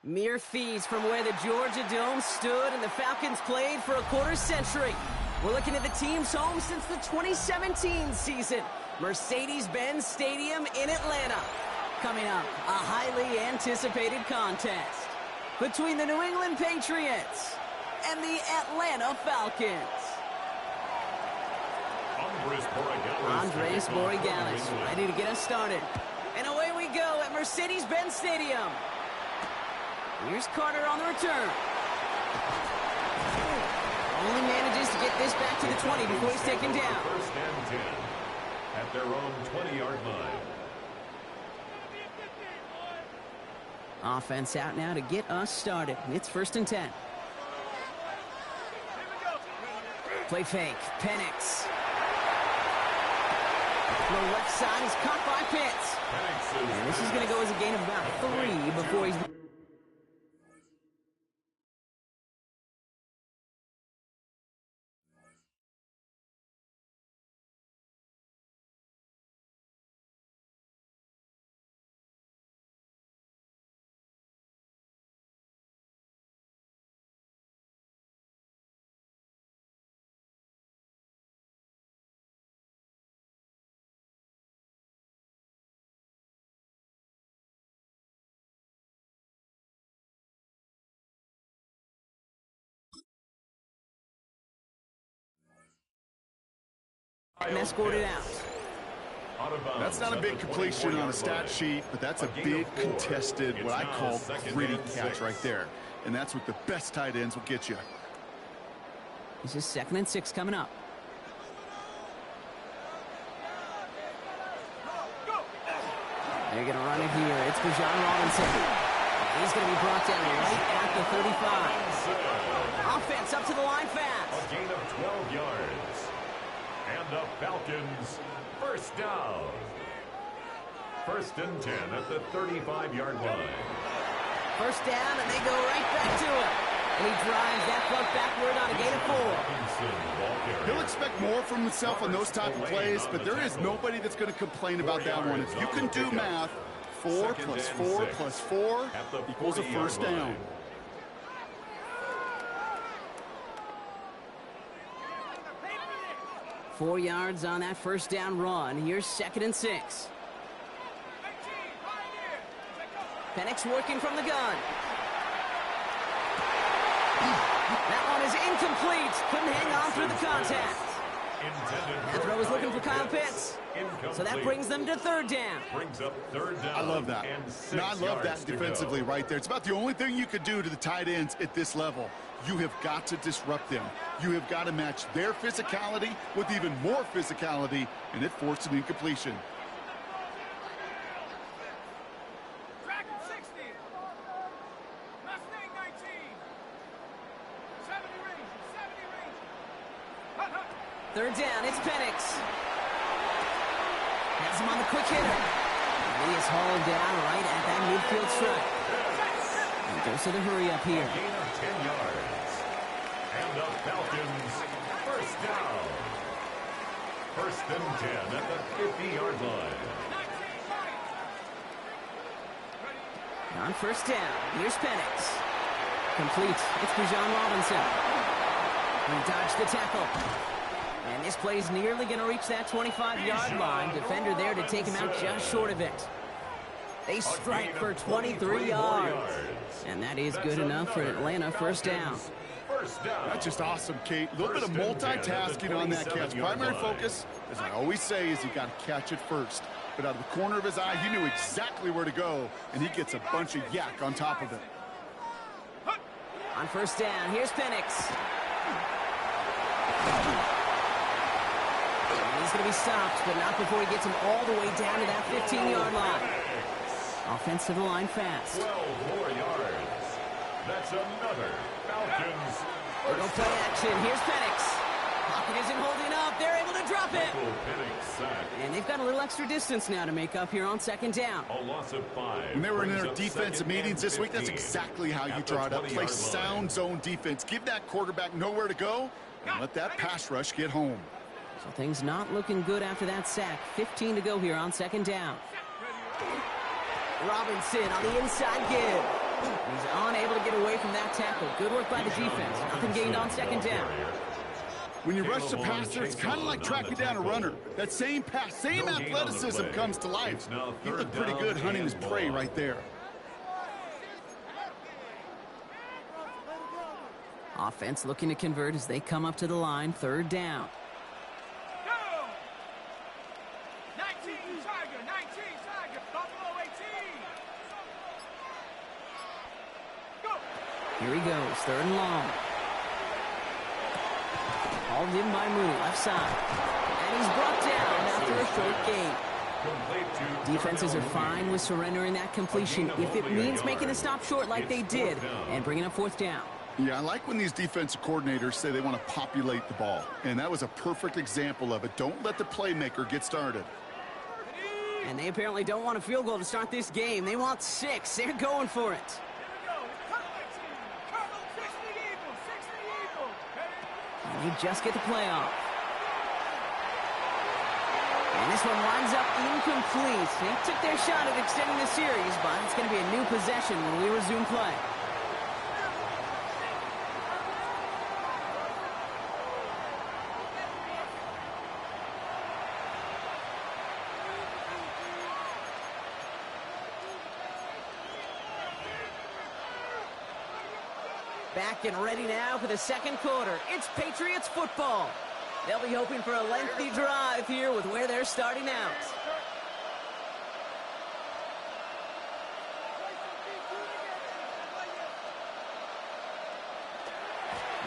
Mere fees from where the Georgia Dome stood and the Falcons played for a quarter century. We're looking at the team's home since the 2017 season. Mercedes-Benz Stadium in Atlanta. Coming up, a highly anticipated contest between the New England Patriots and the Atlanta Falcons. Andres Borregales ready to get us started. And away we go at Mercedes-Benz Stadium. Here's Carter on the return. Only manages to get this back to the 20 before he's taken down. First and 10 at their own 20-yard line. Offense out now to get us started. It's first and 10. Play fake. Penix. The left side is caught by Pitts. And this is going to go as a gain of about 3 before he's... and escorted out. That's not a big completion on a stat sheet, but that's a big contested, what I call gritty catch right there. And that's what the best tight ends will get you. This is 2nd and 6 coming up. They're going to run it here. It's Bijan Robinson. He's going to be brought down right at the 35. Offense up to the line fast. A gain of 12 yards. And the Falcons, first down. First and 10 at the 35-yard line. First down, and they go right back to it. And he drives that puck backward on a gain of 4. He'll expect more from himself on those type of plays, but there is nobody that's going to complain about that one. If you can do math, 4 plus 4 plus 4 equals a first down. Four yards on that first down run. Here's 2nd and 6. Penix working from the gun. That one is incomplete. Couldn't hang on through the contact. That throw is looking for Kyle Pitts. So that brings them to 3rd down. Brings up 3rd down. I love that. No, I love that defensively right there. It's about the only thing you could do to the tight ends at this level. You have got to disrupt them. You have got to match their physicality with even more physicality, and it forced an incompletion. Third down, it's Penix. Has him on the quick hitter. And he is hauled down right at that midfield stripe. And goes to the hurry up here. Gain of 10 yards. And the Falcons, first down. First and 10 at the 50-yard line. On first down, here's Penix. Complete. It's Bijan Robinson. He dodged the tackle. And this play's nearly going to reach that 25-yard line. Defender there to take him out just short of it. They strike for 23 yards. And that is good enough for Atlanta. First down. That's just awesome, Kate. A little bit of multitasking on that catch. Primary focus, as I always say, is you got to catch it first. but out of the corner of his eye, he knew exactly where to go, and he gets a bunch of yak on top of it. On first down, here's Penix. And he's going to be stopped, but not before he gets him all the way down to that 15-yard line. Offense to the line fast. 12 more yards. That's another Falcons. We're going to play action. Here's Penix. Pocket isn't holding up. They're able to drop it. And they've got a little extra distance now to make up here on second down. A loss of 5. When they were in their defensive meetings this week, that's exactly how you draw it up. Play sound zone defense. Give that quarterback nowhere to go, and let that pass rush get home. So things not looking good after that sack. 15 to go here on second down. Robinson on the inside give. He's unable to get away from that tackle. Good work by the defense. Nothing gained on second down. When you rush the passer, it's kind of like tracking down a runner. That same pass, same athleticism comes to life. He looked pretty good hunting his prey right there. Offense looking to convert as they come up to the line. Third down. Here he goes, third and long. Hauled in by Mooney, left side. And he's brought down after a short gain. Defenses are fine with surrendering that completion if it means making the stop short like they did and bringing up fourth down. Yeah, I like when these defensive coordinators say they want to populate the ball. And that was a perfect example of it. Don't let the playmaker get started. And they apparently don't want a field goal to start this game. They want 6. They're going for it. And they just get the playoff. And this one winds up incomplete. They took their shot at extending the series, but it's going to be a new possession when we resume play. Back and ready now for the second quarter. It's Patriots football. They'll be hoping for a lengthy drive here with where they're starting out.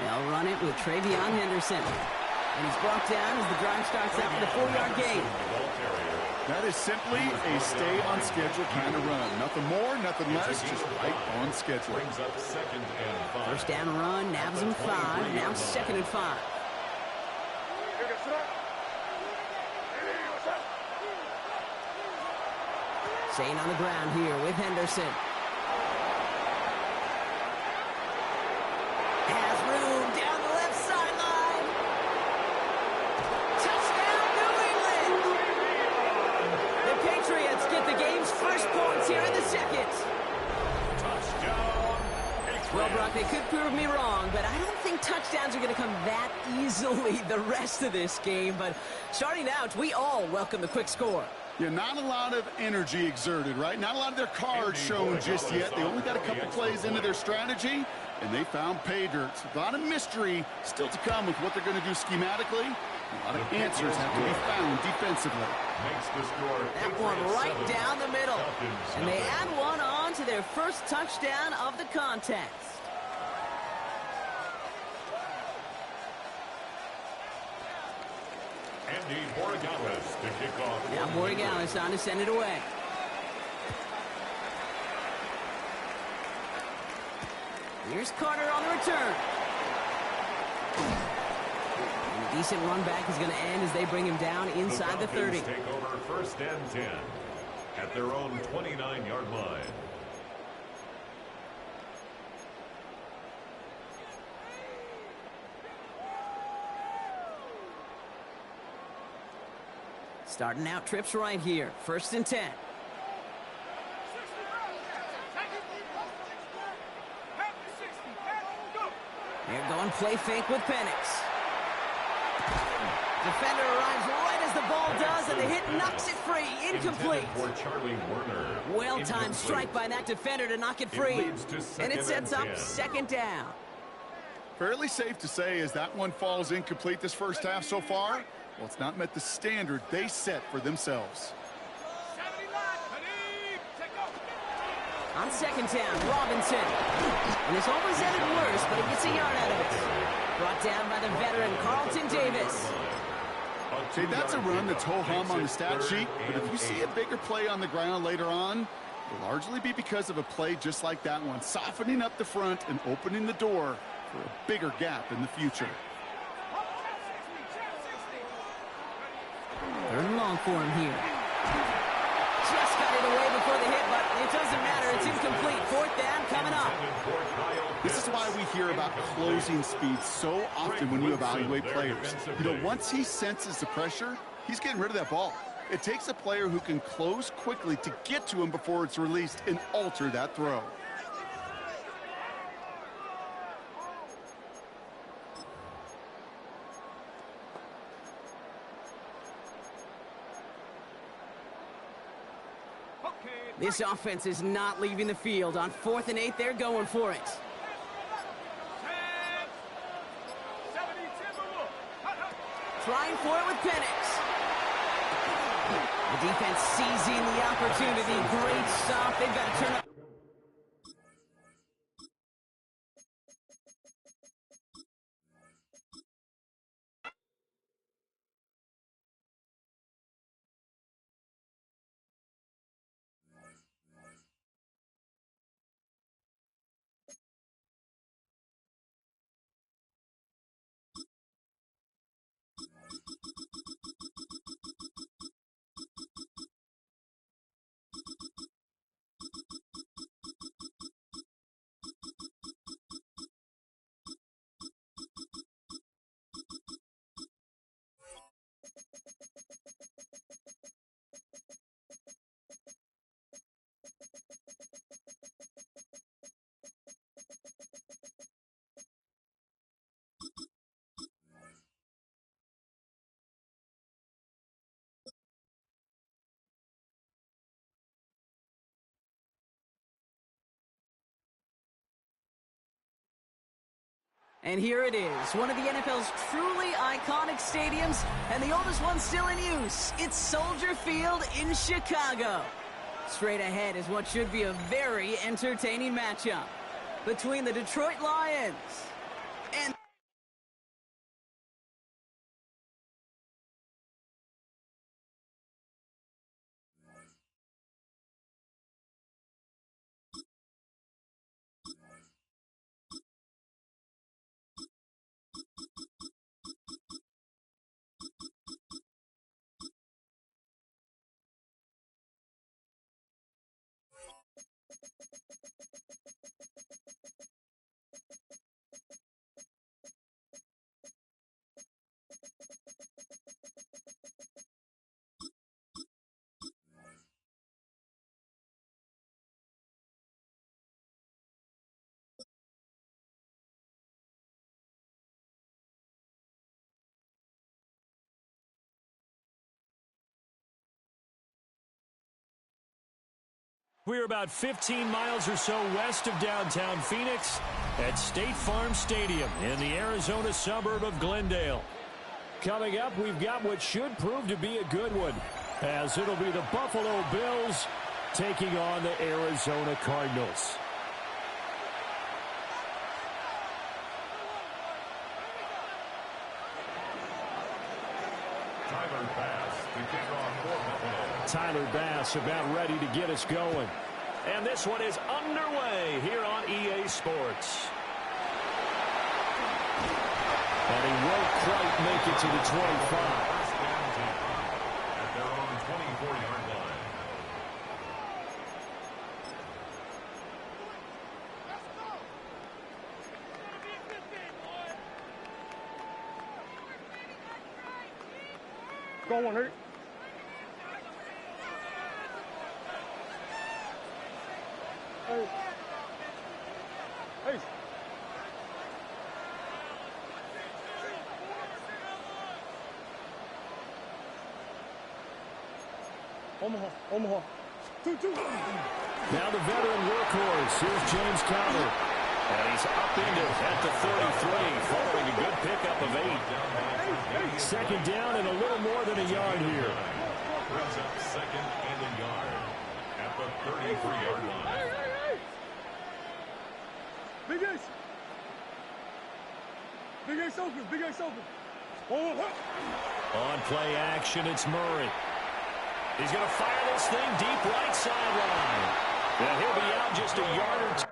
They'll run it with Travion Henderson. And he's brought down as the drive starts out with a 4-yard gain. That is simply a stay-on-schedule kind of run. Nothing more, nothing less, just right on schedule. First down run, nabs him 5, now second and 5. Staying on the ground here with Henderson. Has room down the left sideline. Touchdown, New England! The Patriots get the game's first points here in the second. Well, Brock, they could prove me wrong, but I don't think touchdowns are going to come that easily the rest of this game. But starting out, we all welcome the quick score. Yeah, not a lot of energy exerted, right? Not a lot of their cards shown just yet. They only got a couple plays into their strategy, and they found pay dirt. A lot of mystery still to come with what they're going to do schematically. A lot of answers have to be found defensively. That one right down the middle. And they add one on to their first touchdown of the contest. Now Borregales on to send it away. Here's Carter on the return. And a decent run back is going to end as they bring him down inside the 30. Take over first and 10 at their own 29-yard line. Starting out trips right here. First and 10. They're going play fake with Penix. Defender arrives right as the ball does, and the hit knocks it free. Incomplete. Well-timed strike by that defender to knock it free. And it sets up second down. Fairly safe to say as that one falls incomplete this first half so far. Well, it's not met the standard they set for themselves. On second down, Robinson. And this almost ended worse, but he gets a yard out of it. Brought down by the veteran, Carlton Davis. See, that's a run that's ho-hum on the stat sheet, but if you see a bigger play on the ground later on, it'll largely be because of a play just like that one, softening up the front and opening the door for a bigger gap in the future. Third and long for him here. Just got it away before the hit, but it doesn't matter. It's incomplete. Fourth down coming up. This is why we hear about closing speed so often when you evaluate players. You know, once he senses the pressure, he's getting rid of that ball. It takes a player who can close quickly to get to him before it's released and alter that throw. This offense is not leaving the field. On 4th and 8, they're going for it. Trying for it with Penix. The defense seizing the opportunity. Great stop. They've got to turn up. And here it is, one of the NFL's truly iconic stadiums, and the oldest one still in use. It's Soldier Field in Chicago. Straight ahead is what should be a very entertaining matchup between the Detroit Lions and... We're about 15 miles or so west of downtown Phoenix at State Farm Stadium in the Arizona suburb of Glendale. Coming up, we've got what should prove to be a good one, as it'll be the Buffalo Bills taking on the Arizona Cardinals. Tyler Bass about ready to get us going. And this one is underway here on EA Sports. And he won't quite make it to the 25. At their own 24-yard line. Go on, hurt. Hey. Hey. Omaha. Two. Now the veteran workhorse. Here's James Conner. And he's up into it at the 33, following a good pickup of 8. Second down and a little more than a yard here. Brings up second and a yard at the 33-yard line. Big Ace. Big Ace open. Big Ace open. On play action, it's Murray. He's going to fire this thing deep right sideline. And he'll be out just a yard or two.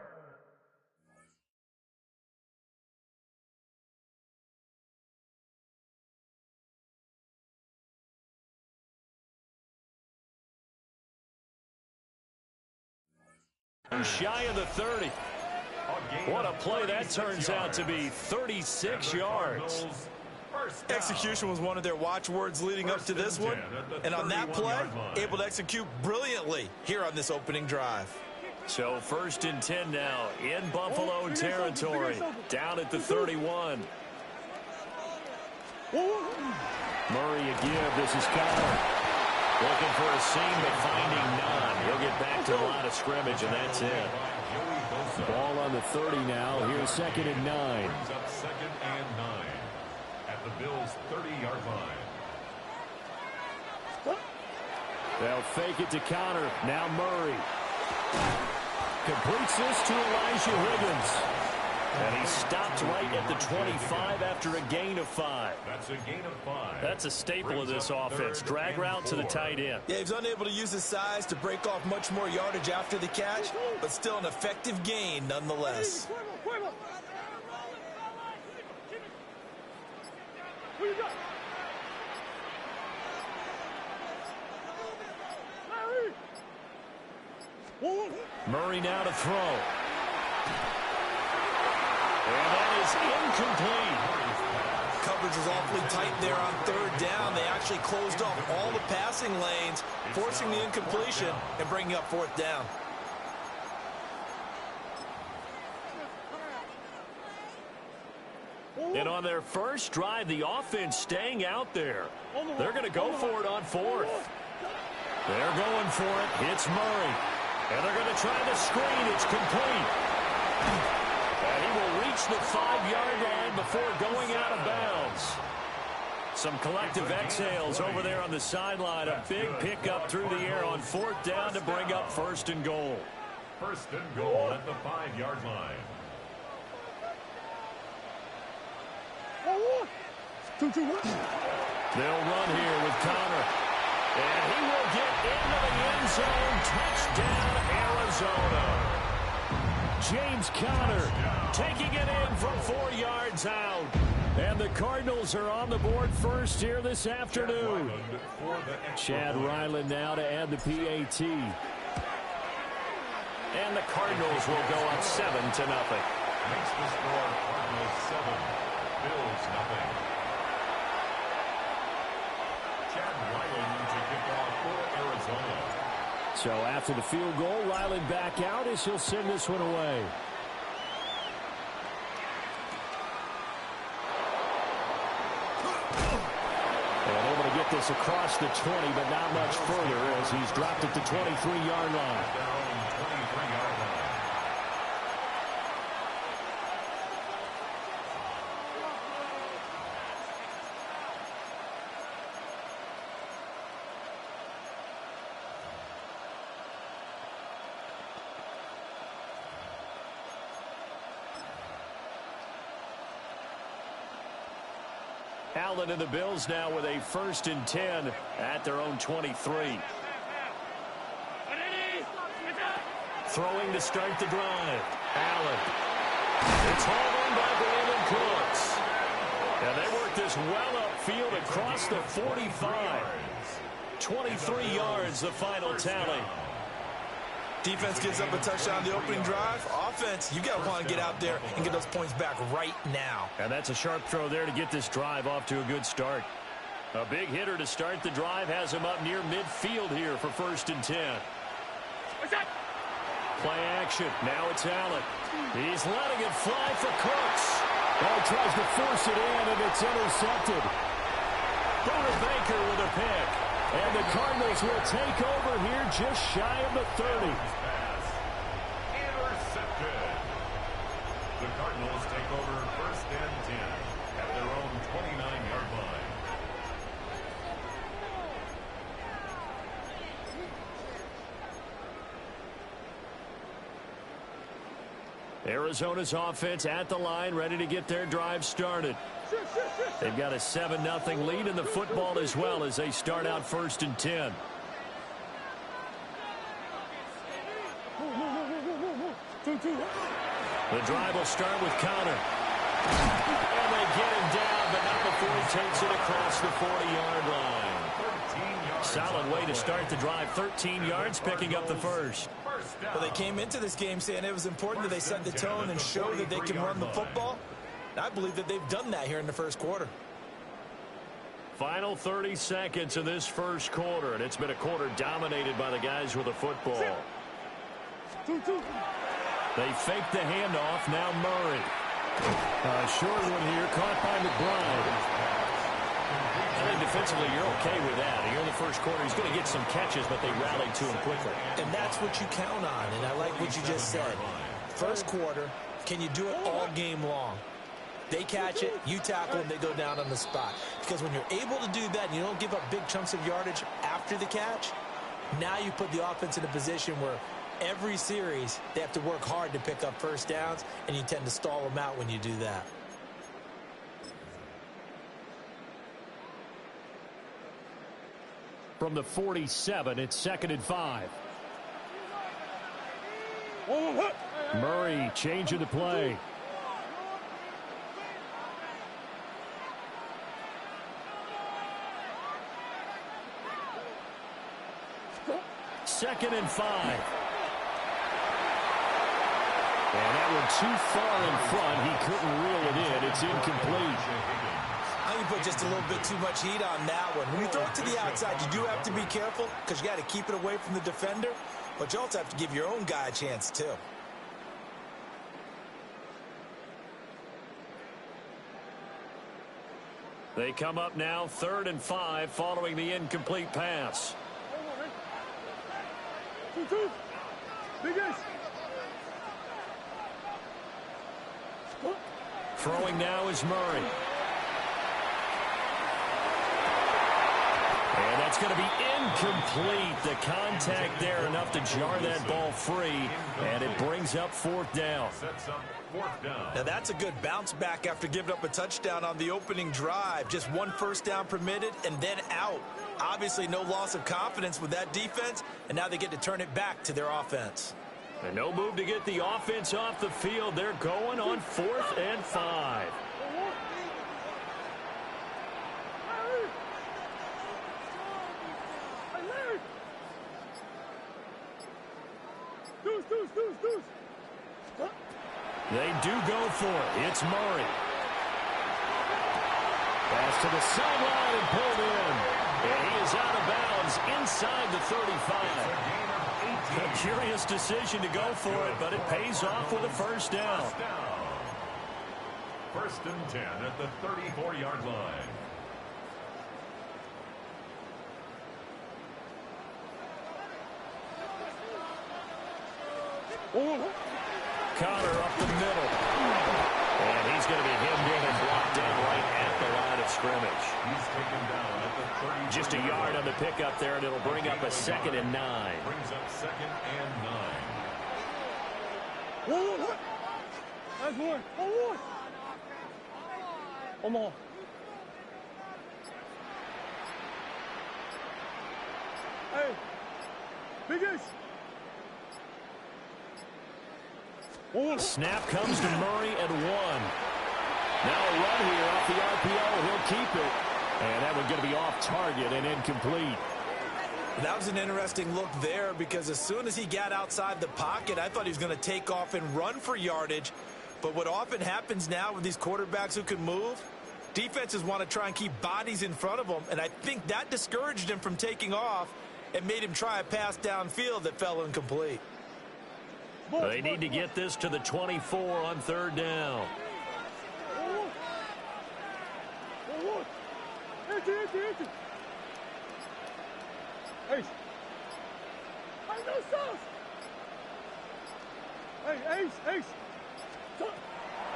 Shy of the 30. What a play that turns out to be. 36 yards. Execution was one of their watchwords leading up to this one. And on that play, able to execute brilliantly here on this opening drive. So 1st and 10 now in Buffalo territory. Down at the 31. Murray a give. This is Connor. Looking for a seam, but finding none. He'll get back to the line of scrimmage, and that's it. Ball on the 30 now. Here's 2nd and 9. Brings up 2nd and 9 at the Bills' 30-yard line. They'll fake it to Connor. Now Murray. Completes this to Elijah Higgins. And he stopped right at the 25 after a gain of 5. That's a gain of 5. That's a staple of this offense. Drag route to the tight end. Yeah, he's unable to use his size to break off much more yardage after the catch, but still an effective gain nonetheless. Murray now to throw. And that is incomplete. Coverage was awfully tight there on 3rd down. They actually closed off all the passing lanes, forcing the incompletion and bringing up 4th down. And on their first drive, the offense staying out there. They're going to go for it on 4th. They're going for it. It's Murray. And they're going to try the screen. It's complete. And he will reach the 5-yard line before going out of bounds. Some collective exhales over there on the sideline. A big pickup through the air on 4th down to bring up 1st and goal. 1st and goal at the 5-yard line. They'll run here with Connor. And he will get into the end zone. Touchdown, Arizona. James Conner taking it in from 4 yards out. And the Cardinals are on the board first here this afternoon. Chad Ryland now to add the PAT. And the Cardinals will go up 7-0. Makes the score Cardinals 7, Bills nothing. Chad Ryland to kick off for Arizona. So after the field goal, Ryland back out as he'll send this one away. And able to get this across the 20, but not much further as he's dropped at the 23-yard line. Their own 23-yard line. Allen and the Bills now with a 1st and 10 at their own 23. Throwing to start the drive. Allen. It's hauled in by Brandon Cooks. And they work this well upfield across the 45. 23 yards, the final tally. Defense gives up a touchdown the opening drive. Offense, you got to want to get out there and get those points back right now. And that's a sharp throw there to get this drive off to a good start. A big hitter to start the drive has him up near midfield here for 1st and 10. Play action. Now it's Allen. He's letting it fly for Cooks. Oh, tries to force it in, and it's intercepted. Buda Baker with a pick. And the Cardinals will take over here just shy of the 30. Intercepted. The Cardinals take over 1st and 10 at their own 29-yard line. Arizona's offense at the line, ready to get their drive started. They've got a 7-0 lead in the football as well as they start out 1st and 10. The drive will start with Connor. And they get him down, but not before he takes it across the 40-yard line. Solid way to start the drive. 13 yards, picking up the first. Well, they came into this game saying it was important that they set the tone and show that they can run the football. And I believe that they've done that here in the first quarter. Final 30 seconds of this first quarter, and it's been a quarter dominated by the guys with the football. They fake the handoff. Now Murray. Short one here, caught by McBride. I think defensively you're okay with that. Here in the first quarter, he's going to get some catches, but they rallied to him quickly. And that's what you count on, and I like what you just said. First quarter, can you do it all game long? They catch it, you tackle, and they go down on the spot. Because when you're able to do that and you don't give up big chunks of yardage after the catch, now you put the offense in a position where every series they have to work hard to pick up first downs, and you tend to stall them out when you do that. From the 47, it's 2nd and 5. Murray changing the play. Second and 5. And that one too far in front. He couldn't reel it in. It's incomplete. I think you put just a little bit too much heat on that one. When you throw it to the outside, you do have to be careful because you got to keep it away from the defender, but you also have to give your own guy a chance too. They come up now 3rd and 5 following the incomplete pass. Throwing now is Murray. And that's going to be incomplete. The contact there enough to jar that ball free, and it brings up 4th down. Now that's a good bounce back after giving up a touchdown on the opening drive. Just 1 first down permitted and then out. Obviously no loss of confidence with that defense, and now they get to turn it back to their offense. And no move to get the offense off the field. They're going on 4th and 5. They do go for it. It's Murray. Pass to the sideline and pulled in. And he is out of bounds inside the 35. A curious decision to go for it, but it pays off with a first down. 1st and 10 at the 34-yard line. Connor up the middle. And he's going to be hemmed in and blocked down right at the line of scrimmage. He's taken down at the 30. Just a yard on the pickup there, and it'll bring up a 2nd and 9. Brings up 2nd and 9. That's one. One more. Hey, biggest. Snap comes to Murray at 1. Now a run here off the RPO. He'll keep it. And that one's going to be off target and incomplete. That was an interesting look there because as soon as he got outside the pocket, I thought he was going to take off and run for yardage. But what often happens now with these quarterbacks who can move, defenses want to try and keep bodies in front of them. And I think that discouraged him from taking off and made him try a pass downfield that fell incomplete. They need to get this to the 24 on 3rd down.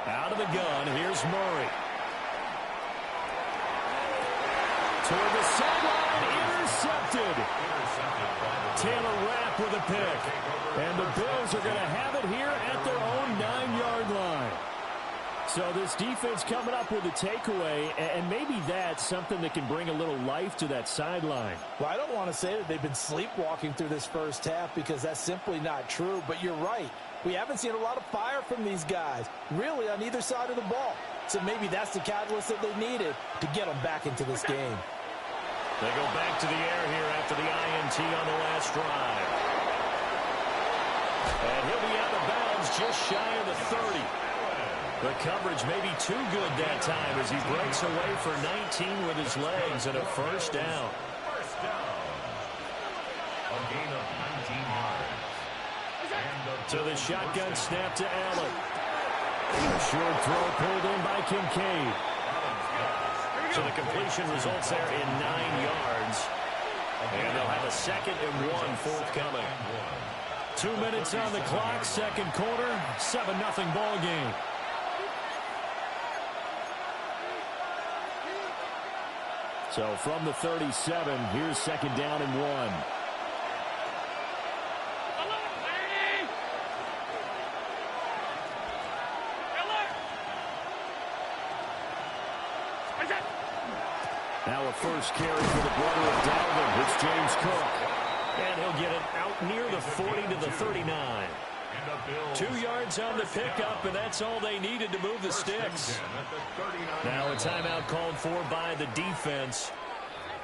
Out of the gun, here's Murray. Toward the sideline, intercepted. Taylor Rapp with a pick. And the Bills are going to have it here at their own 9-yard line. So this defense coming up with a takeaway, and maybe that's something that can bring a little life to that sideline. Well, I don't want to say that they've been sleepwalking through this first half because that's simply not true, but you're right. We haven't seen a lot of fire from these guys, really, on either side of the ball. So maybe that's the catalyst that they needed to get them back into this game. They go back to the air here after the INT on the last drive. And he'll be out of bounds just shy of the 30. The coverage may be too good that time as he breaks away for 19 with his legs and a first down. First down. A gain of 19 yards. To the shotgun snap to Allen. A short throw pulled in by Kincaid. So the completion results there in 9 yards. And they'll have a 2nd and 1 forthcoming. 2 minutes on the clock, second quarter, 7-0 ball game. So from the 37, here's 2nd down and 1. Now a first carry for the brother of Dalvin. It's James Cook. And he'll get it out near the 40 to the 39. 2 yards on the pickup, and that's all they needed to move the sticks. Now a timeout called for by the defense.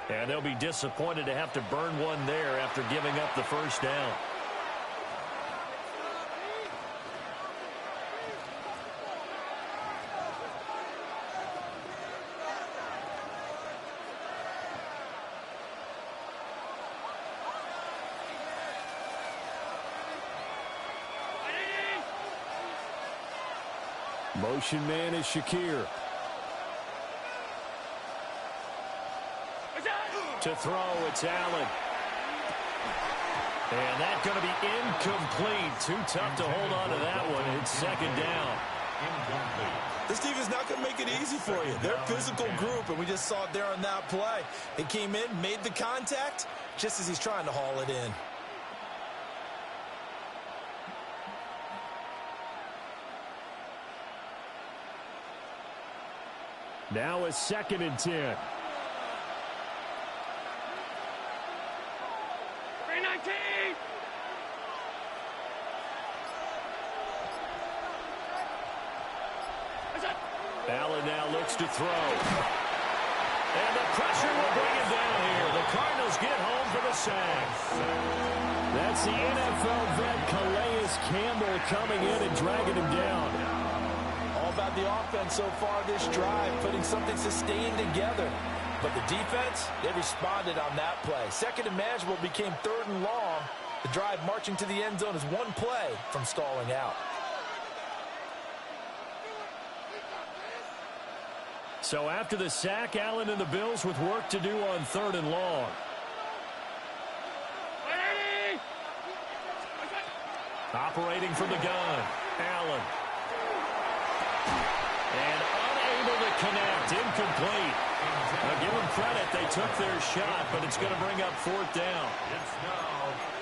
And they'll be disappointed to have to burn one there after giving up the first down. Motion man is Shakir. To throw, it's Allen. And that's going to be incomplete. Too tough to hold on to that one. It's 2nd down. This defense not going to make it easy for you. They're a physical group, and we just saw it there on that play. They came in, made the contact, just as he's trying to haul it in. Now a 2nd and 10. 319! Allen now looks to throw. And the pressure will bring him down here. The Cardinals get home for the sack. That's the NFL vet Calais Campbell coming in and dragging him down. All about the offense so far this drive, putting something sustained together. But the defense, they responded on that play. 2nd and manageable became 3rd and long. The drive marching to the end zone is one play from stalling out. So after the sack, Allen and the Bills with work to do on 3rd and long. Operating from the gun, Allen. And unable to connect, incomplete. Now give them credit, they took their shot, but it's going to bring up 4th down.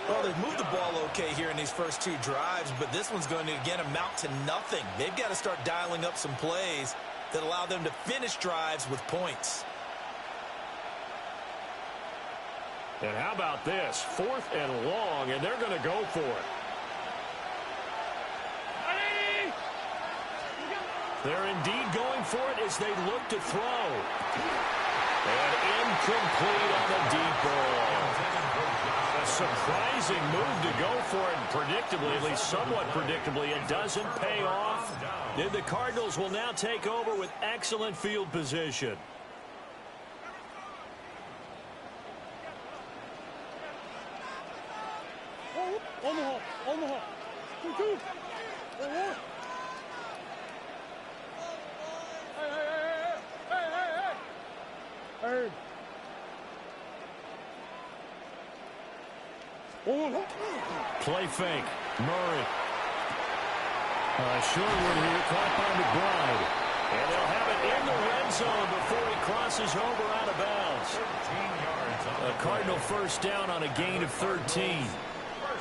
Well, they've moved the ball okay here in these first 2 drives, but this one's going to, again, amount to nothing. They've got to start dialing up some plays that allow them to finish drives with points. And how about this? 4th and long, and they're going to go for it. They're indeed going for it as they look to throw. And incomplete on the deep ball. A surprising move to go for it, and predictably, at least somewhat predictably, it doesn't pay off. And the Cardinals will now take over with excellent field position. Omaha, Omaha, 2-2. Hey. Play fake. Murray. Short one here, caught by McBride. And they'll have it in the red zone before he crosses over out of bounds. 13 yards on A Cardinal first down on a gain of 13.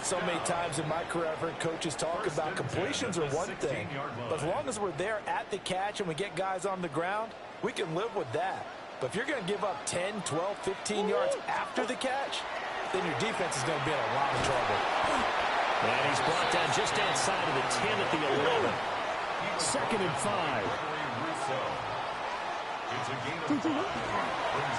So many times in my career, I've heard coaches talk about completions are one thing. But as long as we're there at the catch and we get guys on the ground, we can live with that. But if you're going to give up 10, 12, 15 yards after the catch, then your defense is going to be in a lot of trouble. And he's brought down just outside of the 10 at the 11. 2nd and 5.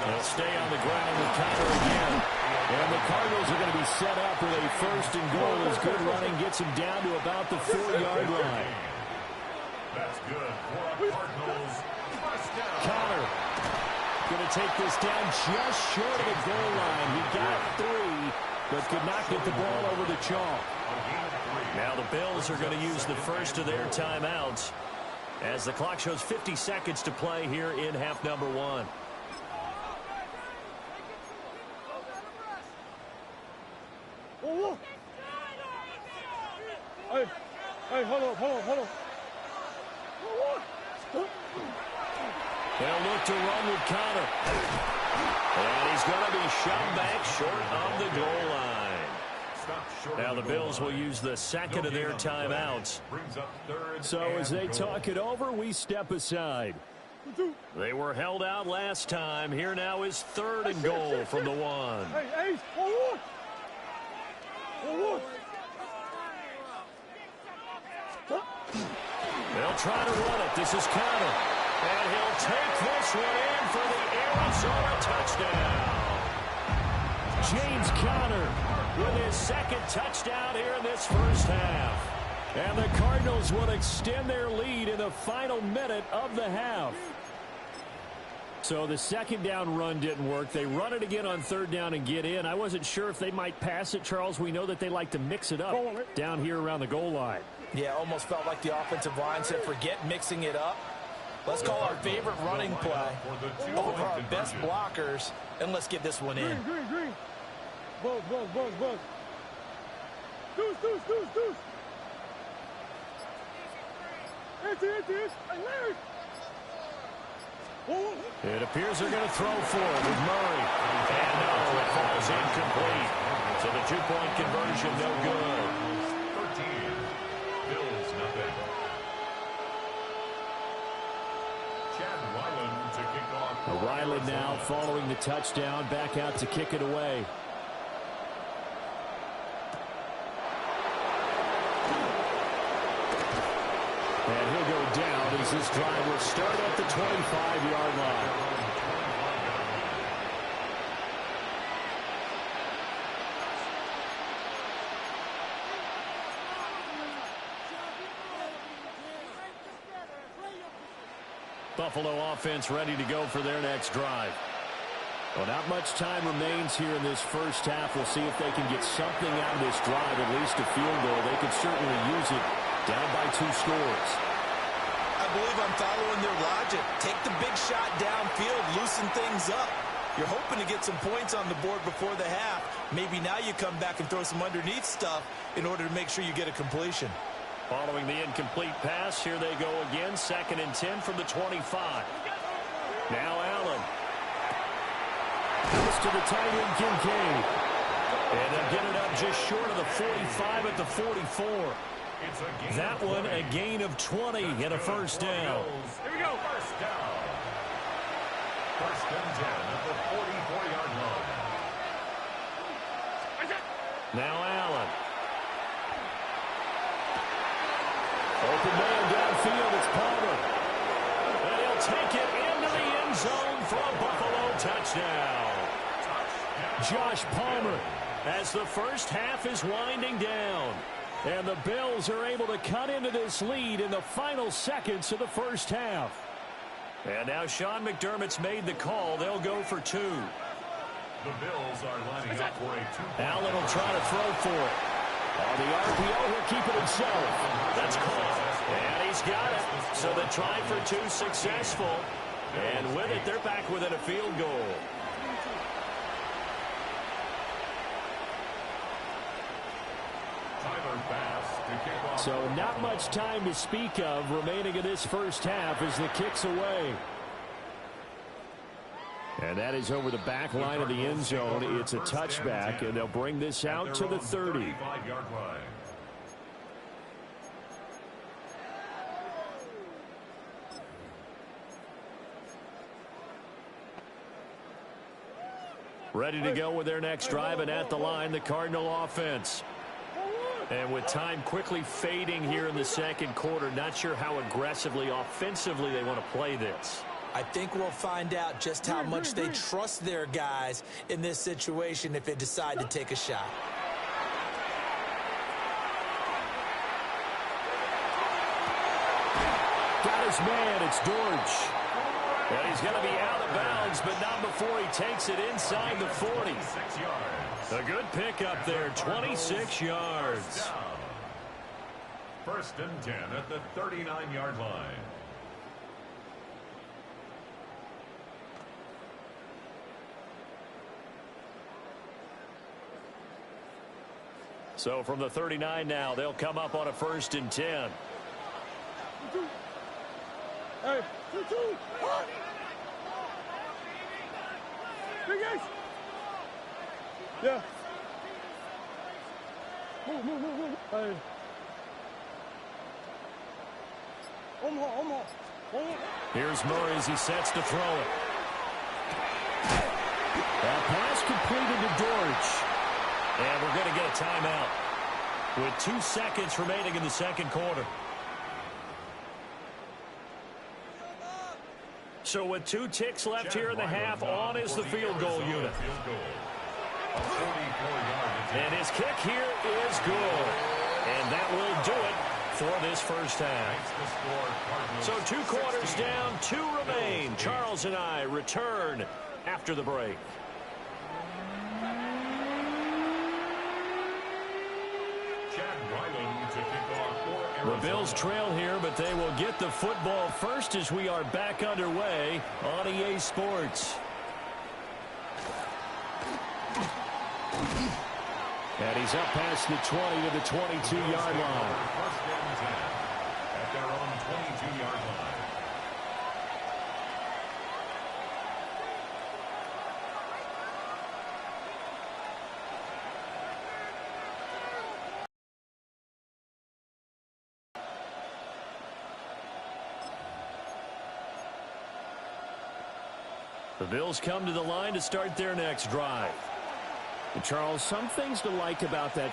They'll stay on the ground with Connor again. And the Cardinals are going to be set up with a 1st and goal as good running gets him down to about the 4-yard line. That's good for Cardinals. First down. Connor going to take this down just short of the goal line. He got 3, but could not get the ball over the chalk. Now the Bills are going to use the first of their timeouts as the clock shows 50 seconds to play here in half number 1. Hey, hold on. They'll look to run with Connor. And he's going to be shoved back short of the goal line. Now the Bills will use the 2nd of their timeouts. So as they talk it over, we step aside. They were held out last time. Here now is 3rd and goal from the 1. Hey, forward. They'll try to run it. This is Connor. And he'll take this one in for the Arizona touchdown. James Conner with his 2nd touchdown here in this first half. And the Cardinals will extend their lead in the final minute of the half. So the 2nd down run didn't work. They run it again on 3rd down and get in. I wasn't sure if they might pass it, Charles. We know that they like to mix it up down here around the goal line. Yeah, almost felt like the offensive line said, forget mixing it up. Let's call our favorite running play over our best blockers, and let's get this one in. Green. Buzz. Deuce. It's Larry. It appears they're going to throw for it with Murray. And no, it falls incomplete. So the 2-point conversion no good. 13. Bills nothing. Chad Ryland to kick off. Ryland now following the touchdown, back out to kick it away. And he'll go down as this drive will start at the 25-yard line. Buffalo offense ready to go for their next drive. Well, not much time remains here in this first half. We'll see if they can get something out of this drive, at least a field goal. They could certainly use it. Down by 2 scores. I believe I'm following their logic. Take the big shot downfield, loosen things up. You're hoping to get some points on the board before the half. Maybe now you come back and throw some underneath stuff in order to make sure you get a completion. Following the incomplete pass, here they go again. 2nd and 10 from the 25. Now Allen. Goes to the tight end, Kincaid. And they'll get it up just short of the 45 at the 44. That one a gain of 20 and a first down. Here we go. First down. 1st and 10 at the 44-yard line. Now Allen. Open man downfield. It's Palmer. And he'll take it into the end zone for a Buffalo touchdown. Josh Palmer as the first half is winding down. And the Bills are able to cut into this lead in the final seconds of the first half. And now Sean McDermott's made the call. They'll go for 2. The Bills are lining up for a 2-point. Allen will try to throw for it. On the RPO, he'll keep it himself. That's caught. And he's got it. So the try for 2 successful. And with it, they're back within a field goal. So not much time to speak of remaining in this first half as the kick's away. And that is over the back line of the end zone. It's a touchback, and they'll bring this out to the 30. 35-yard line. Ready to go with their next drive, and at the line, the Cardinal offense. And with time quickly fading here in the second quarter, not sure how aggressively, offensively they want to play this. I think we'll find out just how much they trust their guys in this situation if they decide to take a shot. Got his man, it's Dortch. And he's going to be out of bounds, but not before he takes it inside the 40. A good pickup there, 26 yards. First and 10 at the 39-yard line. So from the 39 now, they'll come up on a first and 10. Hey, 2-2. Big guys. Yeah. Move. Hey. Omaha. Here's Murray as he sets to throw it. That pass completed to Dortch. And we're going to get a timeout with 2 seconds remaining in the second quarter. So with 2 ticks left here in the half, on is the field goal unit. And his kick here is good. And that will do it for this first half. So 2 quarters down, 2 remain. Charles and I return after the break. The Bills trail here, but they will get the football first as we are back underway on EA Sports. And he's up past the 20 to the 22-yard line. First and 10 at their own 22-yard line. The Bills come to the line to start their next drive. And Charles, some things to like about that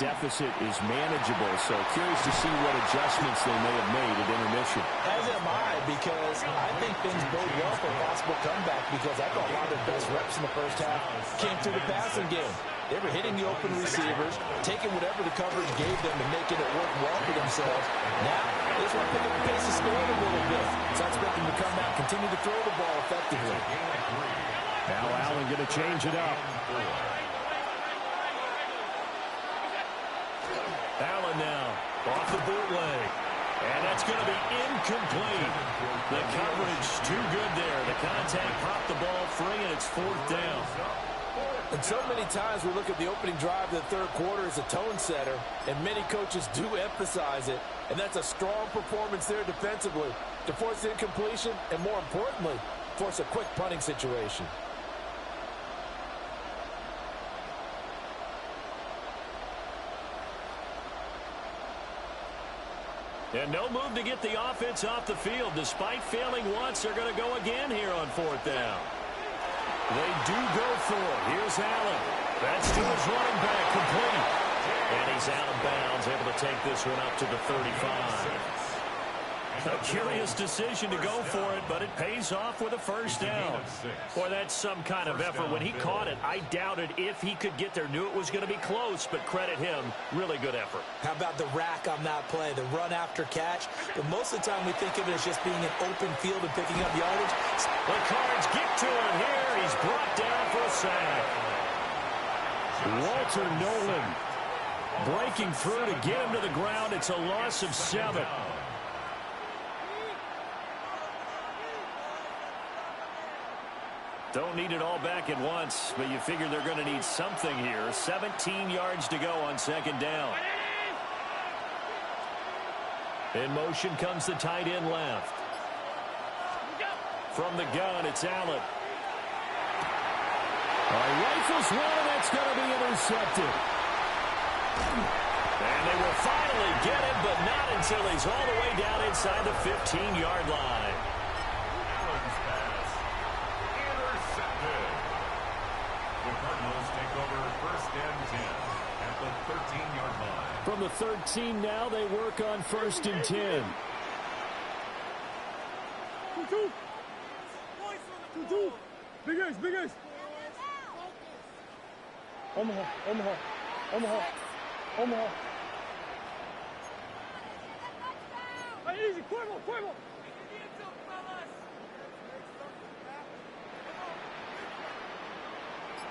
deficit is manageable, so curious to see what adjustments they may have made at intermission. As am I, because I think things bode well for a possible comeback, because I thought a lot of their best reps in the first half came through the passing game. They were hitting the open receivers, taking whatever the coverage gave them and making it work well for themselves. Now, they just want to pick up the pace of scoring a little bit. So I expect them to come out, continue to throw the ball effectively. Now Allen going to change it up. Allen now off the bootleg. And that's going to be incomplete. The coverage too good there. The contact popped the ball free, and it's 4th down. And so many times we look at the opening drive of the third quarter as a tone setter, and many coaches do emphasize it. And that's a strong performance there defensively to force the incompletion and, more importantly, force a quick punting situation. And no move to get the offense off the field. Despite failing once, they're going to go again here on 4th down. They do go for it. Here's Allen. That's to his running back, complete. And he's out of bounds, able to take this one up to the 35. A curious decision to go for it, but it pays off with a first down. Boy, that's some kind of effort. When he caught it, I doubted if he could get there. Knew it was going to be close, but credit him. Really good effort. How about the rack on that play, the run after catch? But most of the time we think of it as just being an open field and picking up yardage. The Cards get to him here. He's brought down for a sack. Walter Nolan breaking through to get him to the ground. It's a loss of 7. Don't need it all back at once, but you figure they're going to need something here. 17 yards to go on second down. In motion comes the tight end left. From the gun, it's Allen. Rifles one, and that's going to be intercepted. And they will finally get it, but not until he's all the way down inside the 15-yard line. Allen's pass intercepted. The Cardinals take over 1st and 10 at the 13-yard line. From the 13 now, they work on 1st and 10. 2-2. 2-2. Big ace, big ace. Omaha, Omaha, Omaha, Omaha. Hey, easy, Cuervo, Cuervo.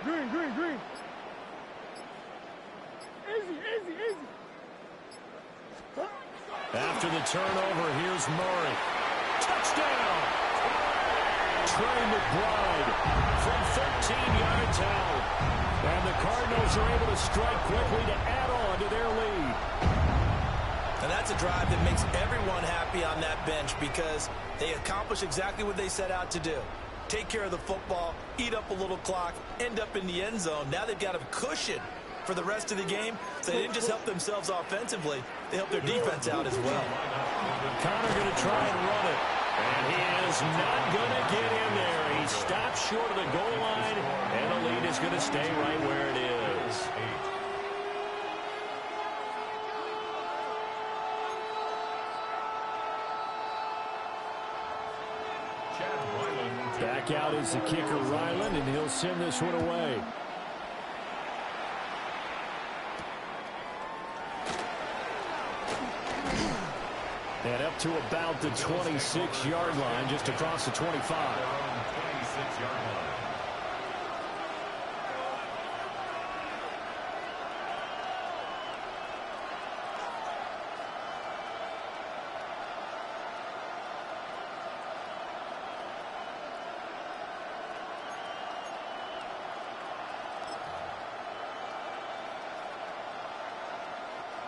Green, green, green. Easy, easy, easy. After the turnover, here's Murray. Touchdown! Trey McBride from 13 yards out. And the Cardinals are able to strike quickly to add on to their lead. And that's a drive that makes everyone happy on that bench because they accomplish exactly what they set out to do. Take care of the football, eat up a little clock, end up in the end zone. Now they've got a cushion for the rest of the game. So they didn't just help themselves offensively, they helped their defense out as well. Connor going to try and run it. And he is not going to get in there. He stops short of the goal line, and the lead is going to stay right where it is. Back out is the kicker, Ryland, and he'll send this one away. And up to about the 26-yard line, just across the 25. 26-yard line.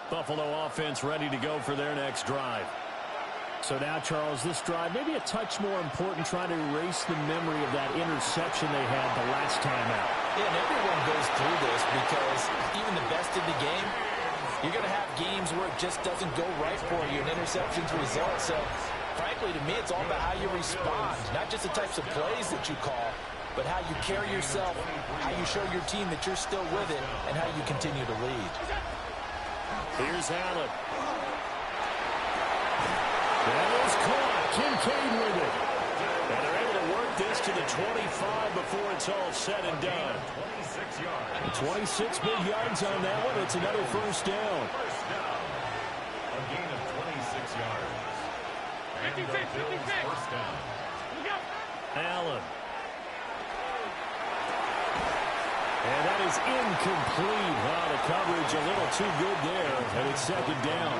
Buffalo offense ready to go for their next drive. So now, Charles, this drive maybe a touch more important, trying to erase the memory of that interception they had the last time out. Yeah, and everyone goes through this because even the best in the game, you're going to have games where it just doesn't go right for you, and interceptions result. So, frankly, to me, it's all about how you respond, not just the types of plays that you call, but how you carry yourself, how you show your team that you're still with it, and how you continue to lead. Here's Allen. That is caught. Kincaid with it. And they're able to work this to the 25 before it's all said and done. 26 yards. 26 big yards on that one. It's another first down. First down. A gain of 26 yards. And the Bills first down. Allen. And that is incomplete. Wow, the coverage a little too good there. And it's second down.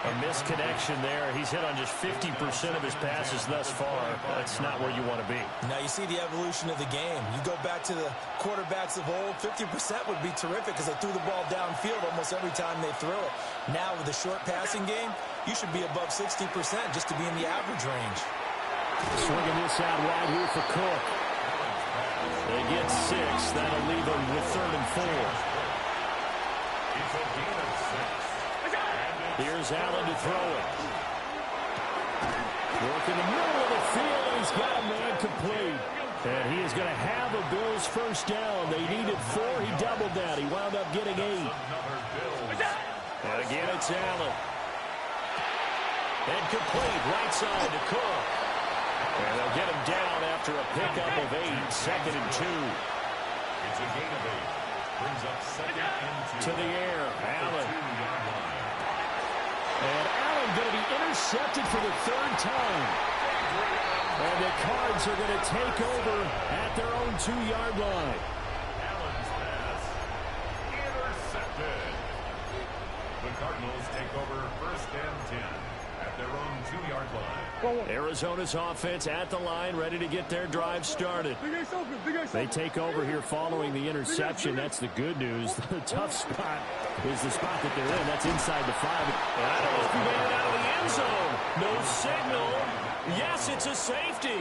A misconnection there. He's hit on just 50% of his passes thus far. That's not where you want to be. Now you see the evolution of the game. You go back to the quarterbacks of old, 50% would be terrific because they threw the ball downfield almost every time they threw it. Now with the short passing game, you should be above 60% just to be in the average range. Swinging this out wide here for Cook. They get 6. That'll leave them with 3rd and 4. It's a gain of 6. Here's Allen to throw it. Work in the middle of the field, and he's got a man complete. And he is going to have a Bills first down. They needed 4. He doubled that. He wound up getting 8. And again, it's Allen. And complete, right side to Cook. And they'll get him down after a pickup of 8. 2nd and 2. It's a gain of 8. Brings up 2nd and 2. To the air, Allen. And Allen going to be intercepted for the 3rd time. And the Cards are going to take over at their own 2-yard line. Allen's pass intercepted. The Cardinals take over 1st and 10 at their own 2-yard line. Arizona's offense at the line, ready to get their drive started. They take over here following the interception. That's the good news. The tough spot is the spot that they're in. That's inside the 5. And I don't know if he made it out of the end zone. No signal. Yes, it's a safety.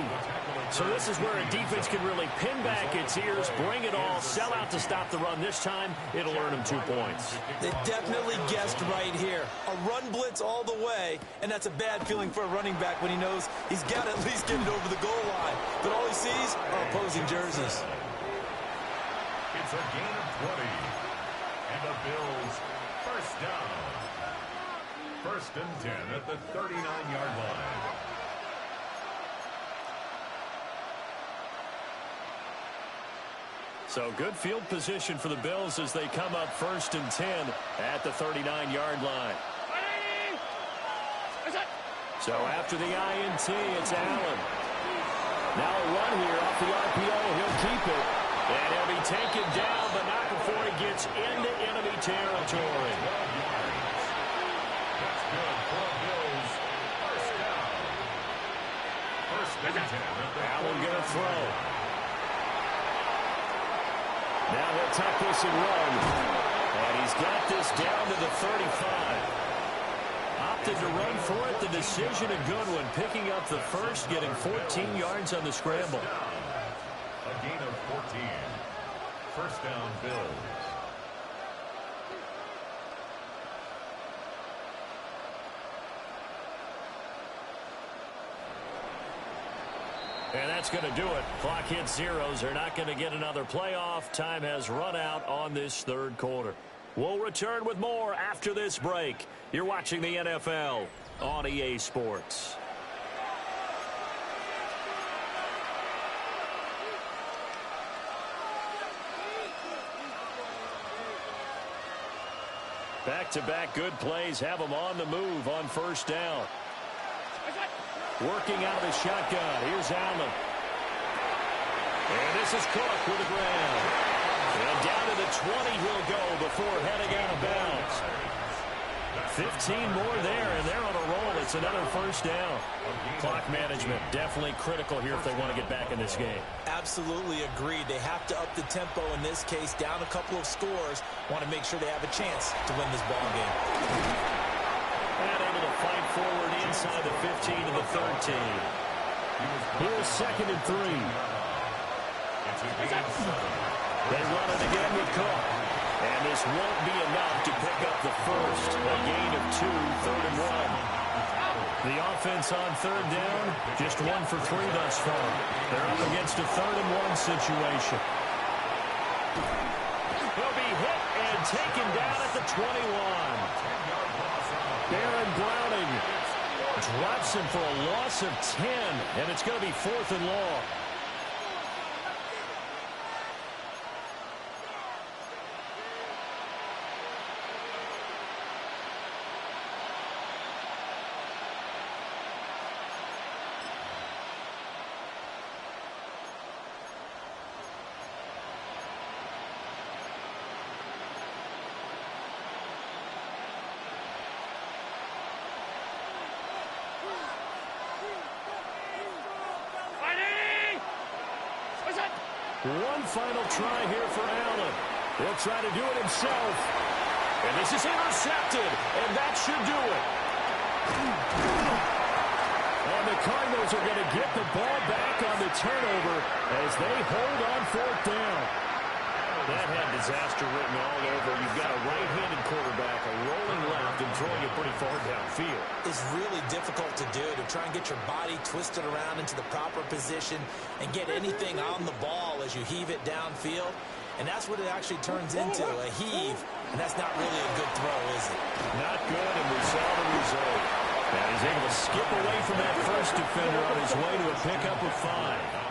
So this is where a defense can really pin back its ears, bring it all, sell out to stop the run. This time, it'll earn them 2 points. They definitely guessed right here. A run blitz all the way, and that's a bad feeling for a running back when he knows he's got to at least get it over the goal line. But all he sees are opposing jerseys. It's a gain of 20. And the Bills first down. 1st and 10 at the 39-yard line. So good field position for the Bills as they come up 1st and 10 at the 39-yard line. So after the INT, it's Allen. Now a run here off the RPO. He'll keep it. And he'll be taken down, but not before he gets into enemy territory. That's good for Bills. First down. 1st and 10 at the Allen going to throw. Now he'll tuck this and run. And he's got this down to the 35. Opted to run for it. The decision a good one. Picking up the first, getting 14 yards on the scramble. A gain of 14. First down, Bills. And that's going to do it. Clock hits zeros. They're not going to get another playoff. Time has run out on this 3rd quarter. We'll return with more after this break. You're watching the NFL on EA Sports. Back-to-back good plays have them on the move on 1st down. Working out of the shotgun. Here's Allen. And this is Cook with the ground. And down to the 20 he'll go before heading out of bounds. 15 more there, and they're on a roll. It's another 1st down. Clock management definitely critical here if they want to get back in this game. Absolutely agreed. They have to up the tempo in this case, down a couple of scores. Want to make sure they have a chance to win this ball game. And able to fight forward inside the 15 to the 13. Here's 2nd and 3. They run it again with Cook. And this won't be enough to pick up the first. A gain of 2, 3rd and 1. The offense on 3rd down, just 1 for 3 thus far. They're up against a 3rd and 1 situation. He'll be hit and taken down at the 21. Baron Browning drops him for a loss of 10, and it's going to be 4th and long. One final try here for Allen. He'll try to do it himself. And this is intercepted, and that should do it. And the Cardinals are going to get the ball back on the turnover as they hold on 4th down. That had disaster written all over. You've got a right-handed quarterback, a rolling left, and throwing it pretty far downfield. It's really difficult to do, to try and get your body twisted around into the proper position and get anything on the ball as you heave it downfield. And that's what it actually turns into, a heave. And that's not really a good throw, is it? Not good, and we saw the result. And he's able to skip away from that first defender on his way to a pickup of 5.